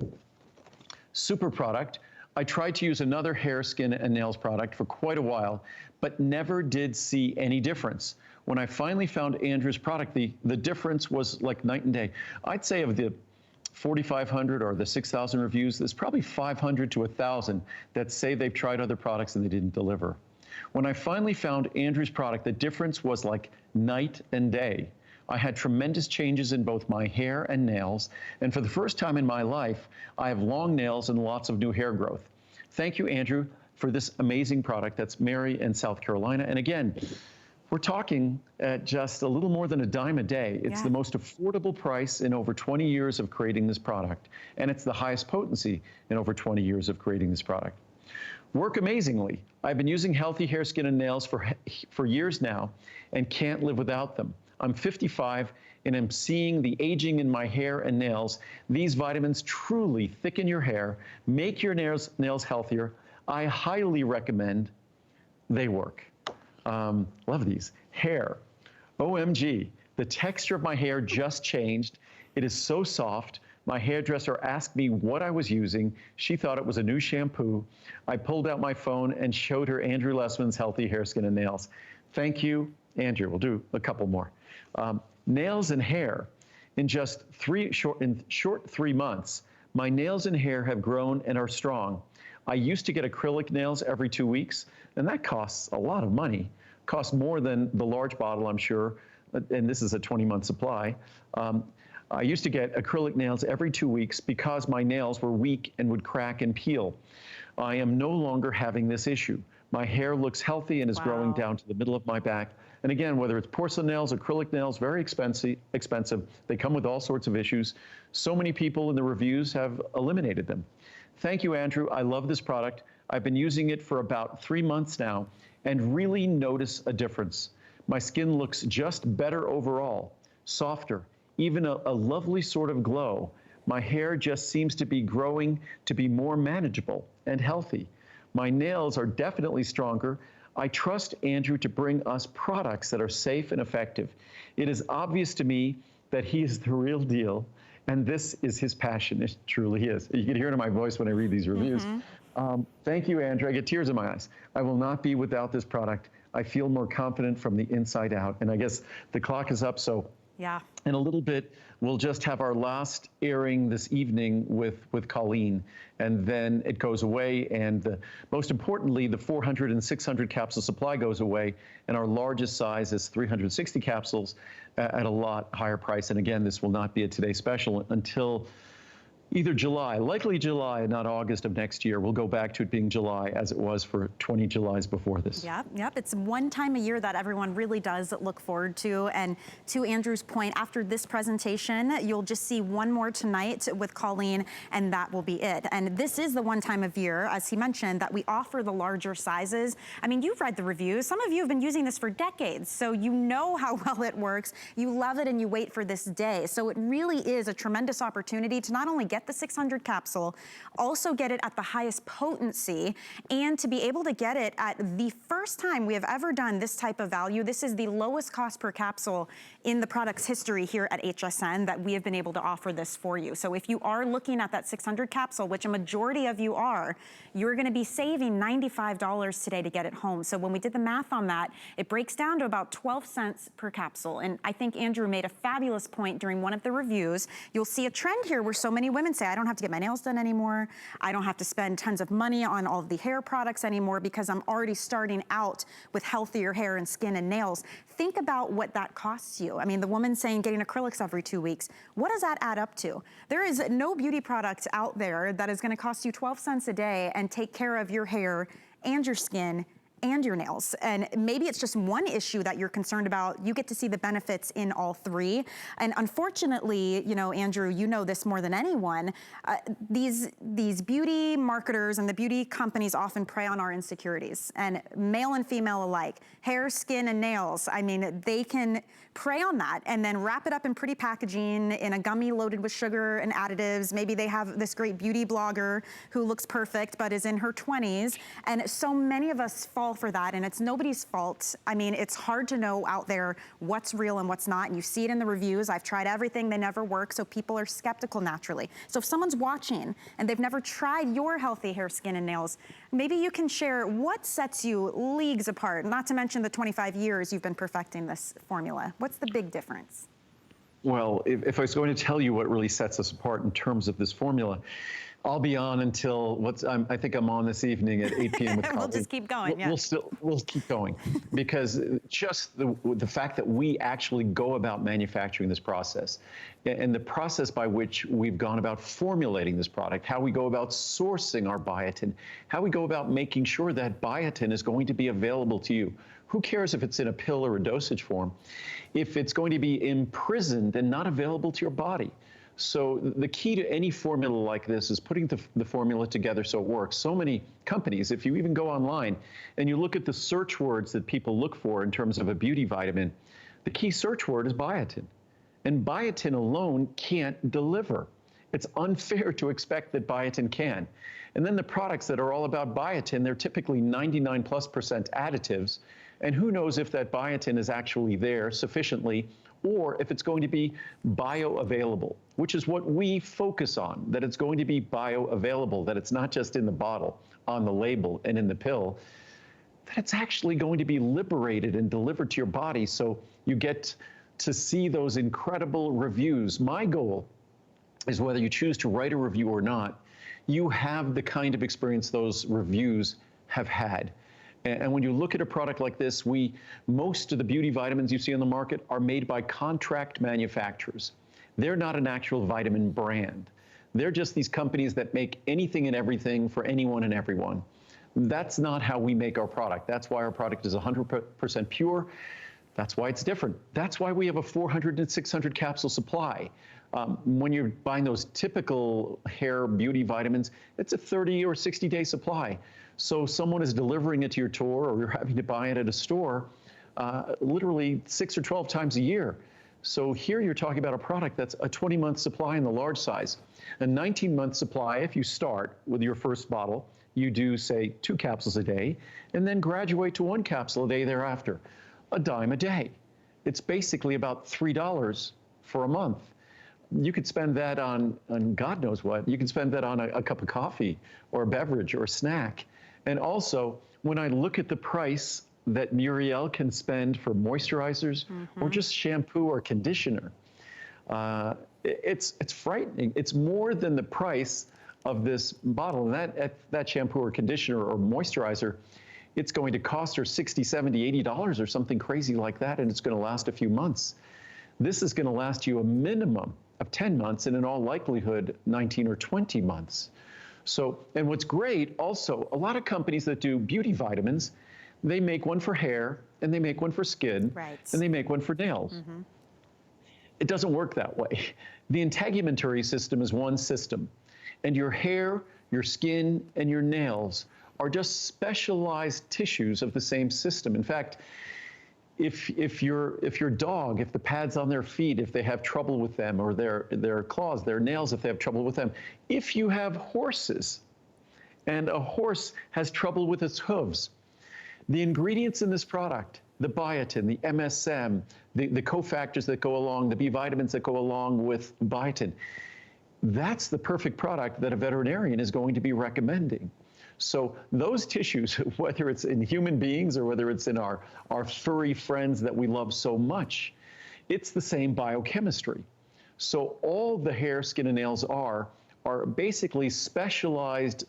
Super product. I tried to use another hair, skin, and nails product for quite a while, but never did see any difference. When I finally found Andrew's product, the difference was like night and day. I'd say of the 4,500 or the 6,000 reviews, there's probably 500 to 1,000 that say they've tried other products and they didn't deliver. When I finally found Andrew's product, the difference was like night and day. I had tremendous changes in both my hair and nails, and for the first time in my life, I have long nails and lots of new hair growth. Thank you, Andrew, for this amazing product. That's Mary in South Carolina. And again, we're talking at just a little more than $0.10 a day. It's the most affordable price in over 20 years of creating this product, and it's the highest potency in over 20 years of creating this product. Work amazingly. I've been using Healthy Hair, Skin, and Nails for years now and can't live without them. I'm 55 and I'm seeing the aging in my hair and nails. These vitamins truly thicken your hair, make your nails healthier. I highly recommend. They work. Love these. Hair. OMG, the texture of my hair just changed. It is so soft. My hairdresser asked me what I was using. She thought it was a new shampoo. I pulled out my phone and showed her Andrew Lessman's Healthy Hair, Skin, and Nails. Thank you, Andrew. We'll do a couple more. Nails and hair. In just short 3 months, my nails and hair have grown and are strong. I used to get acrylic nails every 2 weeks, and that costs a lot of money. Costs more than the large bottle, I'm sure, and this is a 20-month supply. I used to get acrylic nails every 2 weeks because my nails were weak and would crack and peel. I am no longer having this issue. My hair looks healthy and is growing down to the middle of my back. And again, whether it's porcelain nails, acrylic nails, very expensive. They come with all sorts of issues. So many people in the reviews have eliminated them. Thank you, Andrew. I love this product. I've been using it for about 3 months now and really notice a difference. My skin looks just better overall, softer, even a lovely sort of glow. My hair just seems to be growing to be more manageable and healthy. My nails are definitely stronger. I trust Andrew to bring us products that are safe and effective. It is obvious to me that he is the real deal, and this is his passion. It truly is. You can hear it in my voice when I read these reviews. Thank you, Andrew. I get tears in my eyes. I will not be without this product. I feel more confident from the inside out. And I guess the clock is up, so in a little bit, we'll just have our last airing this evening with Colleen, and then it goes away. And most importantly, the 400 and 600 capsule supply goes away, and our largest size is 360 capsules at a lot higher price. And again, this will not be a Today Special until either July, likely July, not August of next year. We'll go back to it being July as it was for 20 Julys before this. Yep. It's one time a year that everyone really does look forward to. And to Andrew's point, after this presentation, you'll just see one more tonight with Colleen, and that will be it. And this is the one time of year, as he mentioned, that we offer the larger sizes. I mean, you've read the reviews. Some of you have been using this for decades, so you know how well it works. You love it and you wait for this day. So it really is a tremendous opportunity to not only get get the 600 capsule, also get it at the highest potency, and to be able to get it at the first time we have ever done this type of value. This is the lowest cost per capsule in the product's history here at HSN that we have been able to offer this for you. So if you are looking at that 600 capsule, which a majority of you are, you're gonna be saving $95 today to get it home. So when we did the math on that, it breaks down to about 12 cents per capsule. And I think Andrew made a fabulous point during one of the reviews. You'll see a trend here where so many women say, I don't have to get my nails done anymore. I don't have to spend tons of money on all of the hair products anymore because I'm already starting out with healthier hair and skin and nails. Think about what that costs you. I mean, the woman saying getting acrylics every 2 weeks, what does that add up to? There is no beauty product out there that is gonna cost you 12 cents a day and take care of your hair and your skin and your nails. And maybe it's just one issue that you're concerned about. You get to see the benefits in all three. And unfortunately, you know, Andrew, you know this more than anyone, these beauty marketers and the beauty companies often prey on our insecurities, and male and female alike. Hair, skin, and nails, I mean, they can prey on that and then wrap it up in pretty packaging in a gummy loaded with sugar and additives. Maybe they have this great beauty blogger who looks perfect but is in her 20s. And so many of us fall for that, and it's nobody's fault. I mean, it's hard to know out there what's real and what's not, and you see it in the reviews. I've tried everything, they never work, so people are skeptical naturally. So if someone's watching and they've never tried your healthy hair, skin, and nails, maybe you can share what sets you leagues apart, not to mention the 25 years you've been perfecting this formula. What's the big difference? Well, if I was going to tell you what really sets us apart in terms of this formula, I'll be on until I think I'm on this evening at 8 p.m. with We'll just keep going. Yeah. We'll keep going because just the fact that we actually go about manufacturing this process and the process by which we've gone about formulating this product, how we go about sourcing our biotin, how we go about making sure that biotin is going to be available to you. Who cares if it's in a pill or a dosage form? If it's going to be imprisoned and not available to your body. So the key to any formula like this is putting the formula together so it works. So many companies, if you even go online and you look at the search words that people look for in terms of a beauty vitamin, the key search word is biotin. And biotin alone can't deliver. It's unfair to expect that biotin can. And then the products that are all about biotin, they're typically 99+% additives. And who knows if that biotin is actually there sufficiently, or if it's going to be bioavailable, which is what we focus on, that it's going to be bioavailable, that it's not just in the bottle, on the label, and in the pill, that it's actually going to be liberated and delivered to your body so you get to see those incredible reviews. My goal is, whether you choose to write a review or not, you have the kind of experience those reviews have had. And when you look at a product like this, most of the beauty vitamins you see on the market are made by contract manufacturers. They're not an actual vitamin brand. They're just these companies that make anything and everything for anyone and everyone. That's not how we make our product. That's why our product is 100% pure. That's why it's different. That's why we have a 400 and 600 capsule supply. When you're buying those typical hair beauty vitamins, it's a 30 or 60-day supply. So someone is delivering it to your door, or you're having to buy it at a store literally 6 or 12 times a year. So here you're talking about a product that's a 20-month supply in the large size. A 19-month supply, if you start with your first bottle, you do, say, 2 capsules a day, and then graduate to 1 capsule a day thereafter, a dime a day. It's basically about $3 for a month. You could spend that on God knows what. You could spend that on a cup of coffee or a beverage or a snack. And also, when I look at the price that Muriel can spend for moisturizers or just shampoo or conditioner, it's frightening. It's more than the price of this bottle. And that shampoo or conditioner or moisturizer, it's going to cost her $60, $70, $80 or something crazy like that, and it's going to last a few months. This is going to last you a minimum of 10 months, and in all likelihood, 19 or 20 months. So, and what's great also, a lot of companies that do beauty vitamins, they make one for hair, and they make one for skin, and they make one for nails. It doesn't work that way. The integumentary system is one system, and your hair, your skin, and your nails are just specialized tissues of the same system. In fact, if your dog, if the pads on their feet, if they have trouble with them, or their claws, their nails, if they have trouble with them, if you have horses and a horse has trouble with its hooves, the ingredients in this product, the biotin, the MSM, the cofactors that go along, the B vitamins that go along with biotin, that's the perfect product that a veterinarian is going to be recommending. So those tissues, whether it's in human beings or whether it's in our furry friends that we love so much, it's the same biochemistry. So all the hair, skin, and nails are basically specialized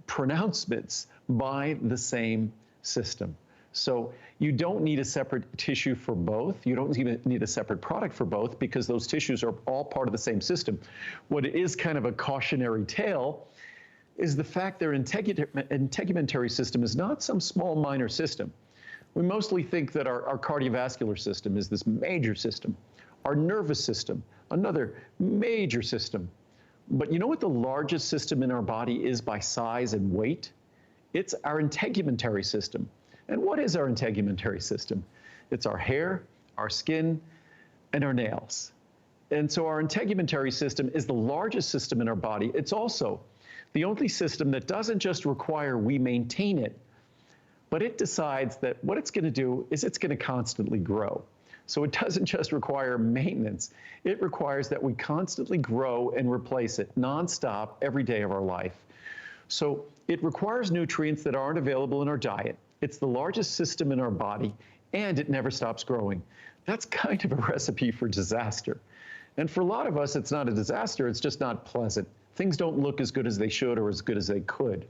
pronouncements by the same system. So you don't need a separate tissue for both. You don't even need a separate product for both, because those tissues are all part of the same system. What is kind of a cautionary tale is the fact their integumentary system is not some small minor system. We mostly think that our cardiovascular system is this major system, our nervous system, another major system. But you know what the largest system in our body is by size and weight? It's our integumentary system. And what is our integumentary system? It's our hair, our skin, and our nails. And so our integumentary system is the largest system in our body. It's also the only system that doesn't just require we maintain it, but it decides that what it's going to do is it's going to constantly grow. So it doesn't just require maintenance. It requires that we constantly grow and replace it nonstop every day of our life. So it requires nutrients that aren't available in our diet. It's the largest system in our body, and it never stops growing. That's kind of a recipe for disaster. And for a lot of us, it's not a disaster, it's just not pleasant. Things don't look as good as they should or as good as they could.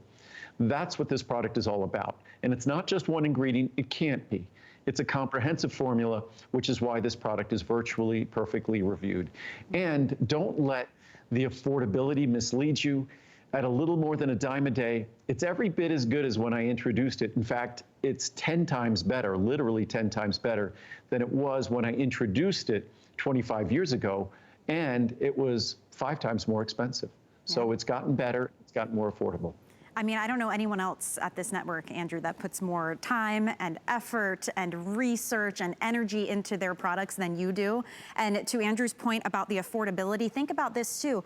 That's what this product is all about. And it's not just one ingredient, it can't be. It's a comprehensive formula, which is why this product is virtually perfectly reviewed. And don't let the affordability mislead you. At a little more than $10 a day, it's every bit as good as when I introduced it. In fact, it's 10 times better, literally 10 times better than it was when I introduced it 25 years ago, and it was 5 times more expensive. So it's gotten better, it's gotten more affordable. I mean, I don't know anyone else at this network, Andrew, that puts more time and effort and research and energy into their products than you do. And to Andrew's point about the affordability, think about this too.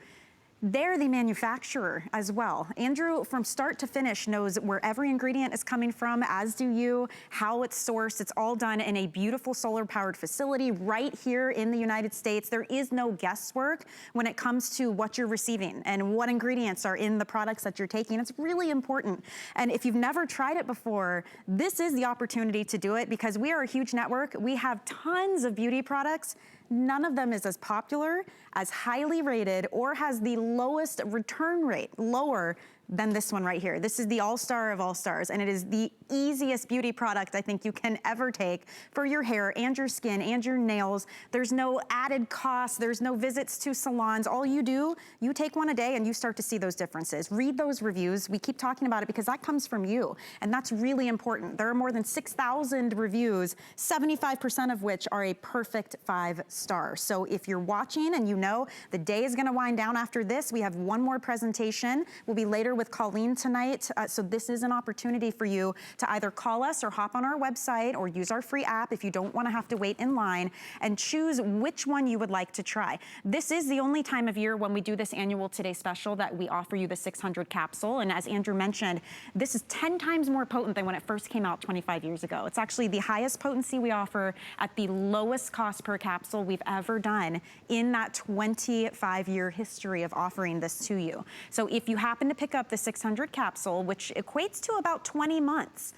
They're the manufacturer as well. Andrew, from start to finish, knows where every ingredient is coming from, as do you, how it's sourced. It's all done in a beautiful solar-powered facility right here in the United States. There is no guesswork when it comes to what you're receiving and what ingredients are in the products that you're taking. It's really important. And if you've never tried it before, this is the opportunity to do it, because we are a huge network. We have tons of beauty products. None of them is as popular, as highly rated, or has the lowest return rate, lower than this one right here. This is the all-star of all stars, and it is the easiest beauty product I think you can ever take for your hair and your skin and your nails. There's no added cost. There's no visits to salons. All you do, you take one a day and you start to see those differences. Read those reviews. We keep talking about it because that comes from you, and that's really important. There are more than 6,000 reviews, 75% of which are a perfect 5-star. So if you're watching and you know the day is gonna wind down after this, we have one more presentation. We'll be later with Colleen tonight. So this is an opportunity for you to either call us or hop on our website or use our free app if you don't want to have to wait in line, and choose which one you would like to try. This is the only time of year when we do this annual Today Special that we offer you the 600 capsule. And as Andrew mentioned, this is 10 times more potent than when it first came out 25 years ago. It's actually the highest potency we offer at the lowest cost per capsule we've ever done in that 25-year history of offering this to you. So if you happen to pick up the 600 capsule, which equates to about 20 months,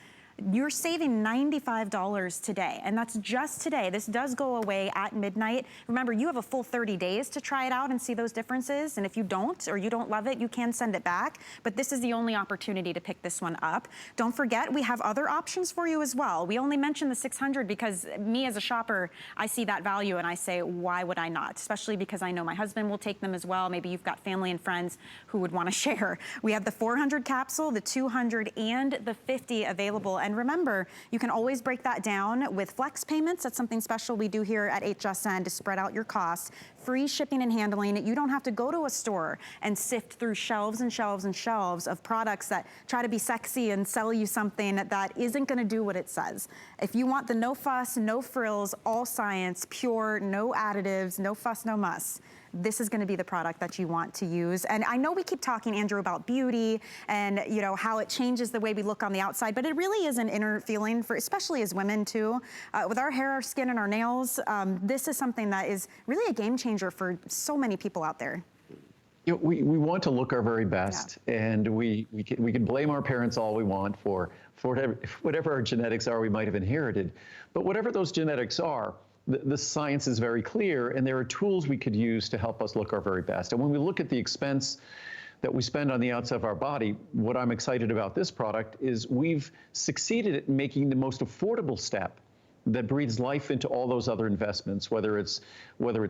you're saving $95 today, and that's just today. This does go away at midnight. Remember, you have a full 30 days to try it out and see those differences, and if you don't, or you don't love it, you can send it back, but this is the only opportunity to pick this one up. Don't forget, we have other options for you as well. We only mention the 600 because me as a shopper, I see that value and I say, why would I not? Especially because I know my husband will take them as well. Maybe you've got family and friends who would want to share. We have the 400 capsule, the 200, and the 50 available And remember, you can always break that down with flex payments. That's something special we do here at HSN to spread out your costs. Free shipping and handling. You don't have to go to a store and sift through shelves and shelves and shelves of products that try to be sexy and sell you something that isn't gonna do what it says. If you want the no fuss, no frills, all science, pure, no additives, no fuss, no muss, this is gonna be the product that you want to use. And I know we keep talking, Andrew, about beauty and how it changes the way we look on the outside, but it really is an inner feeling for, especially as women too. With our hair, our skin, and our nails, this is something that is really a game changer for so many people out there. We want to look our very best, and we can blame our parents all we want for whatever our genetics are we might have inherited. But whatever those genetics are, the science is very clear, and there are tools we could use to help us look our very best. And when we look at the expense that we spend on the outside of our body, what I'm excited about this product is we've succeeded at making the most affordable step that breathes life into all those other investments, whether it's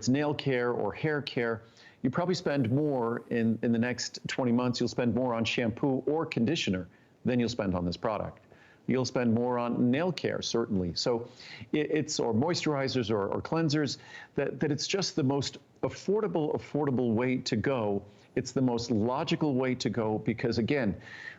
nail care or hair care. You probably spend more in the next 20 months, you'll spend more on shampoo or conditioner than you'll spend on this product. You'll spend more on nail care, certainly. So or moisturizers or cleansers, that it's just the most affordable way to go. It's the most logical way to go because, again,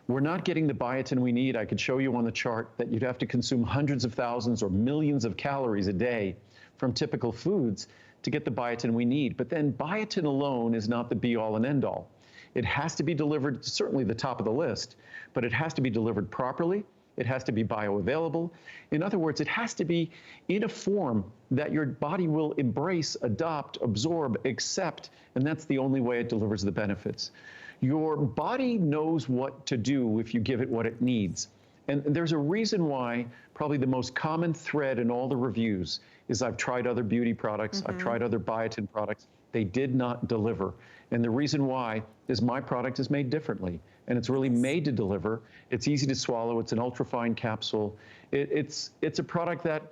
we're not getting the biotin we need. I could show you on the chart that you'd have to consume hundreds of thousands or millions of calories a day from typical foods to get the biotin we need. But then biotin alone is not the be-all and end-all. It has to be delivered, certainly the top of the list, but it has to be delivered properly. It has to be bioavailable. In other words, it has to be in a form that your body will embrace, adopt, absorb, accept, and that's the only way it delivers the benefits. Your body knows what to do if you give it what it needs. And there's a reason why probably the most common thread in all the reviews is I've tried other beauty products, I've tried other biotin products, they did not deliver. And the reason why is my product is made differently. And it's really made to deliver. It's easy to swallow. It's an ultrafine capsule. It's a product that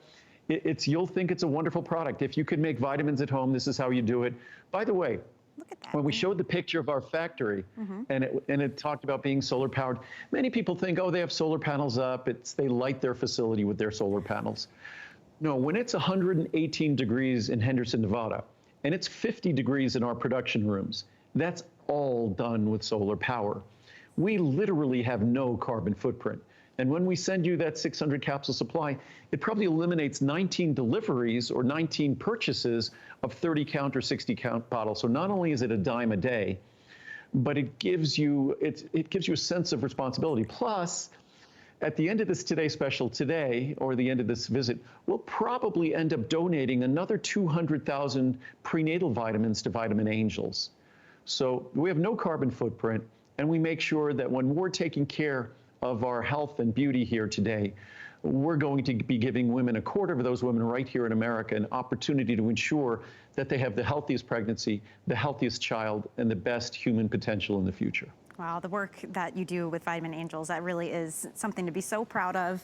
you'll think it's a wonderful product. If you could make vitamins at home, this is how you do it. By the way, look at that. When we showed the picture of our factory and it talked about being solar powered, many people think, oh, they have solar panels up. They light their facility with their solar panels. No, when it's 118 degrees in Henderson, Nevada, and it's 50 degrees in our production rooms, that's all done with solar power. We literally have no carbon footprint. And when we send you that 600 capsule supply, it probably eliminates 19 deliveries or 19 purchases of 30 count or 60 count bottles. So not only is it a dime a day, but it gives you a sense of responsibility. Plus, at the end of this Today Special today, or the end of this visit, we'll probably end up donating another 200,000 prenatal vitamins to Vitamin Angels. So we have no carbon footprint. And we make sure that when we're taking care of our health and beauty here today, we're going to be giving women, a quarter of those women right here in America, an opportunity to ensure that they have the healthiest pregnancy, the healthiest child, and the best human potential in the future. Wow, the work that you do with Vitamin Angels, that really is something to be so proud of.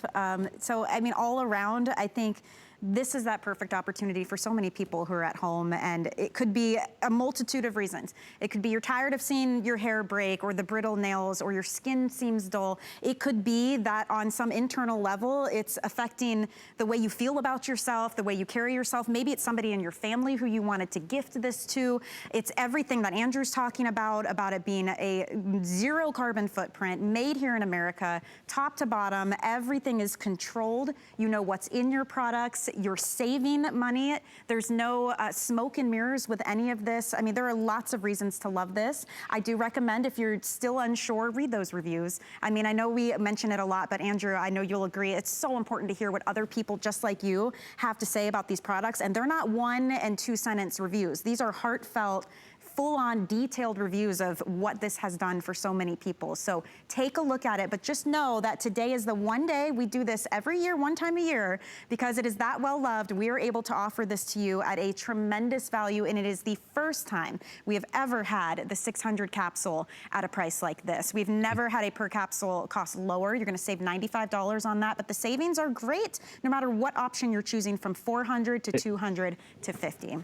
So, I mean, all around, I think this is that perfect opportunity for so many people who are at home, and it could be a multitude of reasons. It could be you're tired of seeing your hair break or the brittle nails or your skin seems dull. It could be that on some internal level, it's affecting the way you feel about yourself, the way you carry yourself. Maybe it's somebody in your family who you wanted to gift this to. It's everything that Andrew's talking about it being a zero carbon footprint, made here in America, top to bottom. Everything is controlled. You know what's in your products. You're saving money. There's no smoke and mirrors with any of this. I mean, there are lots of reasons to love this. I do recommend, if you're still unsure, read those reviews. I mean, I know we mention it a lot, but Andrew, I know you'll agree, it's so important to hear what other people just like you have to say about these products. And they're not 1- and 2-sentence reviews. These are heartfelt, full-on detailed reviews of what this has done for so many people. So take a look at it, but just know that today is the one day. We do this every year, one time a year, because it is that well loved. We are able to offer this to you at a tremendous value, and it is the first time we have ever had the 600 capsule at a price like this. We've never had a per capsule cost lower. You're gonna save $95 on that, but the savings are great no matter what option you're choosing, from 400 to 200 to 50.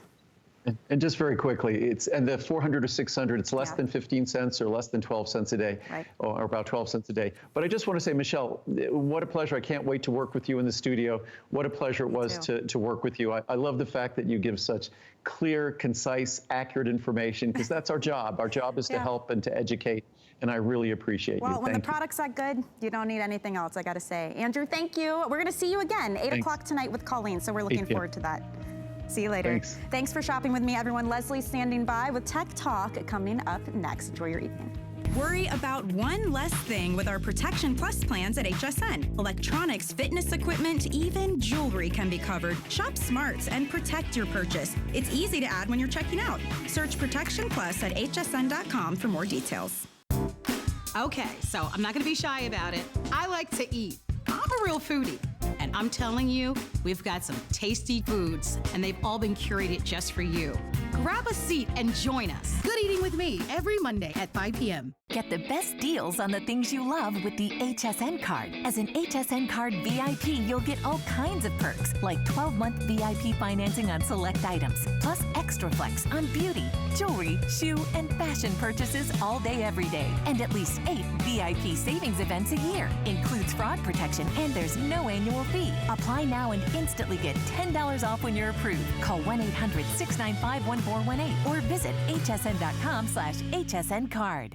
And just very quickly, and the 400 or 600, it's less than 15 cents or less than 12 cents a day, or about 12 cents a day. But I just want to say, Michelle, what a pleasure. I can't wait to work with you in the studio. What a pleasure it was to work with you. I love the fact that you give such clear, concise, accurate information, because that's our job. Our job is to help and to educate. And I really appreciate you. Well, when the product's that good, you don't need anything else, I got to say. Andrew, thank you. We're going to see you again, 8 o'clock tonight with Colleen, so we're looking forward to that. See you later. Thanks for shopping with me, everyone. Leslie standing by with Tech Talk coming up next. Enjoy your evening. Worry about one less thing with our Protection Plus plans at HSN. Electronics, fitness equipment, even jewelry can be covered. Shop smart and protect your purchase. It's easy to add when you're checking out. Search Protection Plus at hsn.com for more details. Okay, so I'm not gonna be shy about it. I like to eat. I'm a real foodie. And I'm telling you, we've got some tasty foods, and they've all been curated just for you. Grab a seat and join us. Good Eating with Me every Monday at 5 p.m. Get the best deals on the things you love with the Hsn Card. As an Hsn Card VIP, you'll get all kinds of perks, like 12-month VIP financing on select items, plus extra flex on beauty, jewelry, shoe, and fashion purchases all day, every day. And at least 8 VIP savings events a year. Includes fraud protection, and there's no annual fee. Apply now and instantly get $10 off when you're approved. Call 1-800-695-1418 or visit hsn.com/hsncard.